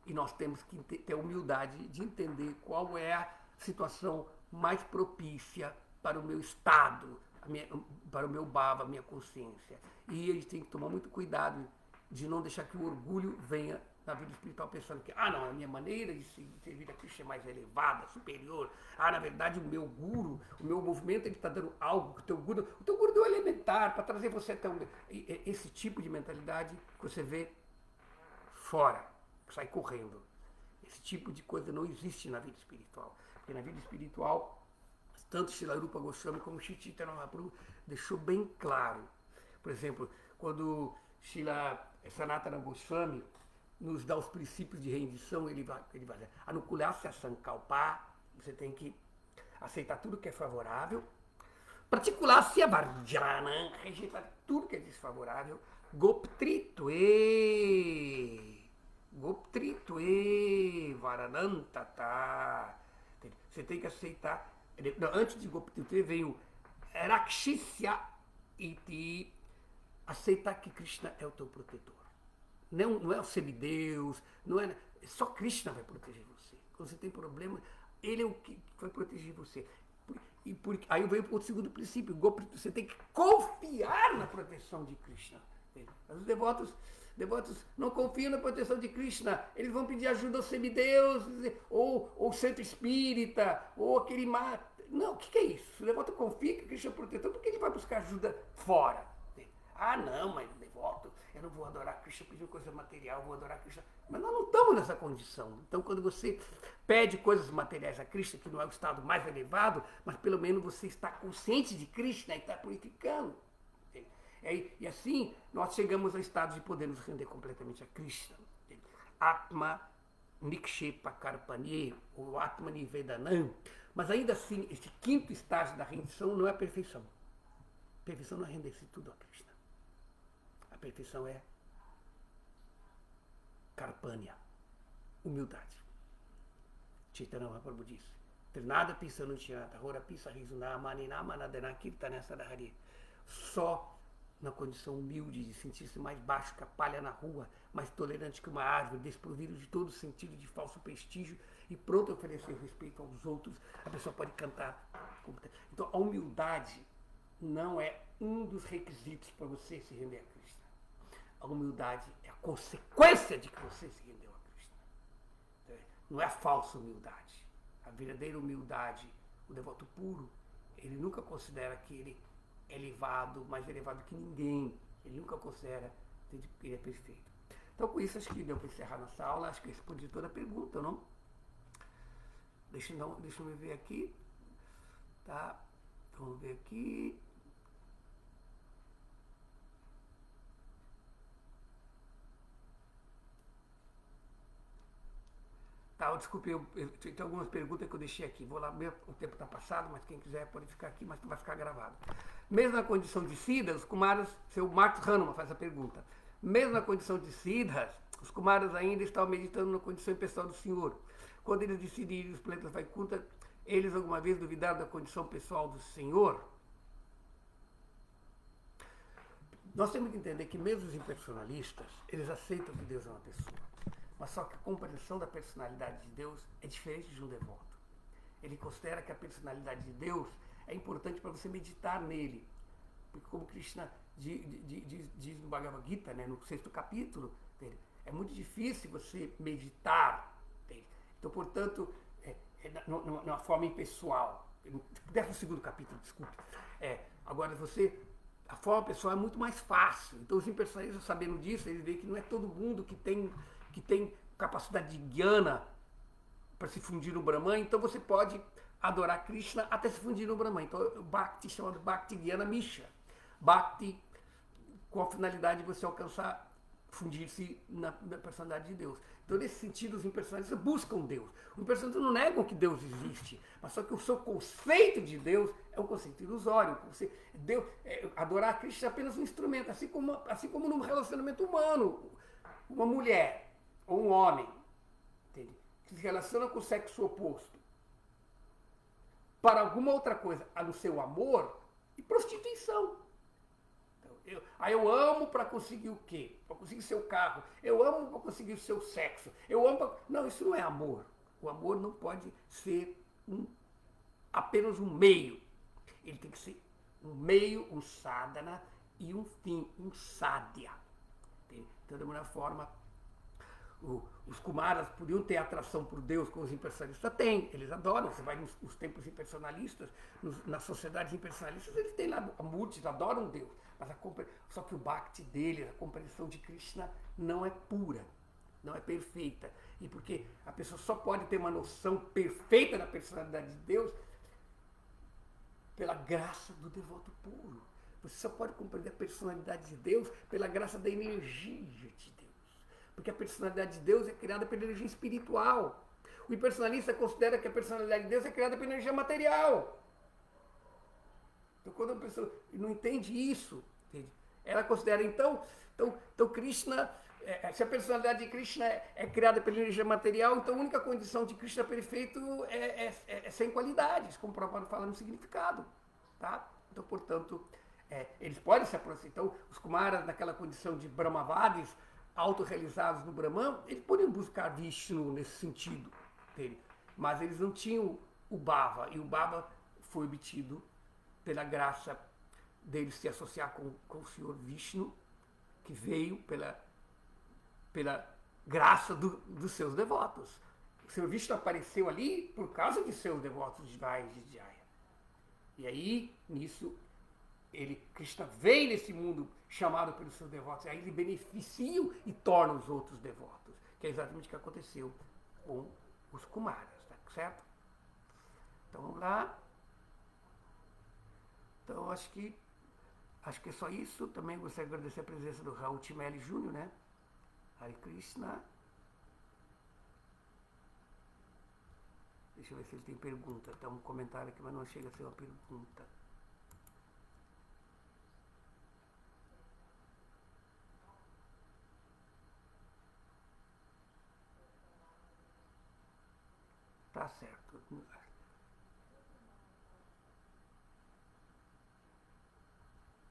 E nós temos que ter humildade de entender qual é a situação mais propícia para o meu estado, para o meu bhava, a minha consciência. E a gente tem que tomar muito cuidado de não deixar que o orgulho venha na vida espiritual pensando que, não, a minha maneira de servir a Krishna é mais elevada, superior. Na verdade, o meu guru, o meu movimento, ele está dando algo que o teu guru deu elementar para trazer você até esse tipo de mentalidade que você vê fora, sai correndo. Esse tipo de coisa não existe na vida espiritual. Porque na vida espiritual, tanto Srila Rupa Goswami como Sri Chaitanya Mahaprabhu deixou bem claro. Por exemplo, quando Srila Sanatana Goswami nos dá os princípios de rendição, ele vai dizer, anukulasya sankalpa, você tem que aceitar tudo que é favorável, Pratikulasya varjana, rejeitar tudo que é desfavorável, goptritve, varanantata, você tem que aceitar, antes de goptritve vem o rakshasya iti, aceitar que Krishna é o teu protetor. Não é o semideus, só Krishna vai proteger você. Quando você tem problema, ele é o que vai proteger você. Aí veio para o segundo princípio, você tem que confiar na proteção de Krishna. Os devotos não confiam na proteção de Krishna, eles vão pedir ajuda ao semideus, ou centro espírita, ou aquele mar. Não, o que é isso? O devoto confia que Krishna é protetor, por que ele vai buscar ajuda fora? Não, mas devoto, eu não vou adorar Krishna pedindo coisa material, vou adorar Krishna. Mas nós não estamos nessa condição. Então, quando você pede coisas materiais a Krishna, que não é o estado mais elevado, mas pelo menos você está consciente de Krishna e está purificando. E assim, nós chegamos ao estado de poder nos render completamente a Krishna. Atma Nikshepa Karpanye, ou Atma Nivedanam. Mas ainda assim, esse quinto estágio da rendição não é a perfeição. A perfeição não é render-se tudo a Krishna. A perfeição é Karpanya, humildade. Chaitanya Mahaprabhu disse, Trinada Pisanuntinata, Hora Pisa Rizuna, Maninama Nadana Kirtana Sadahari. Só na condição humilde de sentir-se mais baixo que a palha na rua, mais tolerante que uma árvore, desprovido de todo sentido de falso prestígio e pronto a oferecer respeito aos outros, a pessoa pode cantar. Então a humildade não é um dos requisitos para você se render a Krishna. A humildade é a consequência de que você se rendeu a Krishna. Não é a falsa humildade. A verdadeira humildade, o devoto puro, ele nunca considera que ele é elevado, mais elevado que ninguém. Ele nunca considera que ele é perfeito. Então, com isso, acho que deu para encerrar nossa aula. Acho que eu respondi toda a pergunta, não? Deixa eu ver aqui. Tá? Vamos ver aqui. Tá, desculpe, tem algumas perguntas que eu deixei aqui. Vou lá, o tempo está passado, mas quem quiser pode ficar aqui, mas vai ficar gravado. Mesmo na condição de Siddhas, os Kumaras, seu Marcos Hanuman faz a pergunta. Mesmo na condição de Siddhas, os Kumaras ainda estavam meditando na condição pessoal do Senhor. Quando eles decidiram ir os planetas Vaikuntha, eles alguma vez duvidaram da condição pessoal do Senhor? Nós temos que entender que mesmo os impersonalistas, eles aceitam que Deus é uma pessoa. Mas só que a compreensão da personalidade de Deus é diferente de um devoto. Ele considera que a personalidade de Deus é importante para você meditar nele. Porque como Krishna diz no Bhagavad Gita, né, no 6º capítulo, é muito difícil você meditar. Então, portanto, numa forma impessoal. 12º capítulo, desculpe. Agora, a forma pessoal é muito mais fácil. Então, os impersonalistas, sabendo disso, eles veem que não é todo mundo que tem capacidade de jnana para se fundir no Brahman, então você pode adorar Krishna até se fundir no Brahman. Então, o Bhakti chamado Bhakti Jnana Mishra. Bhakti com a finalidade de você alcançar fundir-se na personalidade de Deus. Então, nesse sentido, os impersonalistas buscam Deus. Os impersonalistas não negam que Deus existe, mas só que o seu conceito de Deus é um conceito ilusório. Adorar a Cristo é apenas um instrumento, assim como num relacionamento humano. Uma mulher ou um homem, entende? Que se relaciona com o sexo oposto para alguma outra coisa, a no seu amor e prostituição. Eu amo para conseguir o quê? Para conseguir seu carro. Eu amo para conseguir o seu sexo. Eu amo pra... Não, isso não é amor. O amor não pode ser apenas um meio. Ele tem que ser um meio, um sadhana e um fim, um sadhya. Então, da mesma forma, os kumaras podiam ter atração por Deus como os impersonalistas têm. Eles adoram. Você vai nos templos impersonalistas, nas sociedades impersonalistas, eles têm lá a Murtis, adoram Deus. Mas só que o bhakti deles, a compreensão de Krishna, não é pura, não é perfeita. E porque a pessoa só pode ter uma noção perfeita da personalidade de Deus pela graça do devoto puro. Você só pode compreender a personalidade de Deus pela graça da energia de Deus. Porque a personalidade de Deus é criada pela energia espiritual. O impersonalista considera que a personalidade de Deus é criada pela energia material. Então, quando a pessoa não entende isso, entende? Ela considera, então Krishna, se a personalidade de Krishna é criada pela energia material, então a única condição de Krishna perfeito é sem qualidades, como o Prabhupada fala no significado. Tá? Então, portanto, eles podem se aproximar. Então, os Kumaras, naquela condição de Brahmavadis, autorrealizados no Brahman, eles podiam buscar Vishnu nesse sentido, entende? Mas eles não tinham o Bhava, e o Bhava foi obtido pela graça deles se associar com o Senhor Vishnu, que veio pela graça dos seus devotos. O Senhor Vishnu apareceu ali por causa de seus devotos de Jaya. E aí, nisso, Krishna vem nesse mundo chamado pelos seus devotos, aí ele beneficia e torna os outros devotos, que é exatamente o que aconteceu com os Kumaras, tá certo? Então vamos lá. Então acho que é só isso. Também gostaria de agradecer a presença do Raul Timelli Júnior, né? Hare Krishna. Deixa eu ver se ele tem pergunta. Tem um comentário aqui, mas não chega a ser uma pergunta. Tá certo.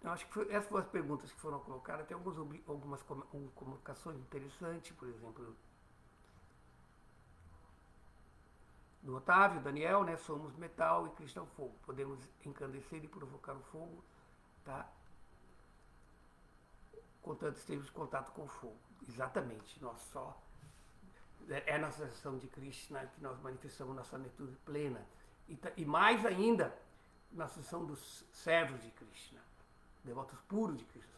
Eu acho que essas foram as perguntas que foram colocadas. Tem algumas comunicações interessantes, por exemplo, do Otávio, Daniel, né? Somos metal e Krishna é o fogo. Podemos encandecer e provocar o fogo, tá? Contanto estejamos em contato com o fogo. Exatamente. Nós só... É na associação de Krishna que nós manifestamos nossa netude plena. E mais ainda, na associação dos servos de Krishna, devotos puros de Krishna,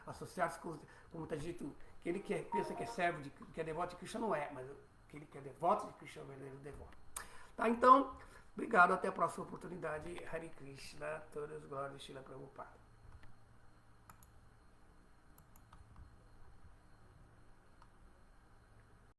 associar-se com muita gente, aquele que pensa que é servo, que é devoto de Krishna não é, mas aquele que é devoto de Krishna é o verdadeiro devoto. Tá, então, obrigado, até a próxima oportunidade. Hare Krishna, todas as glórias, Srila Prabhupada.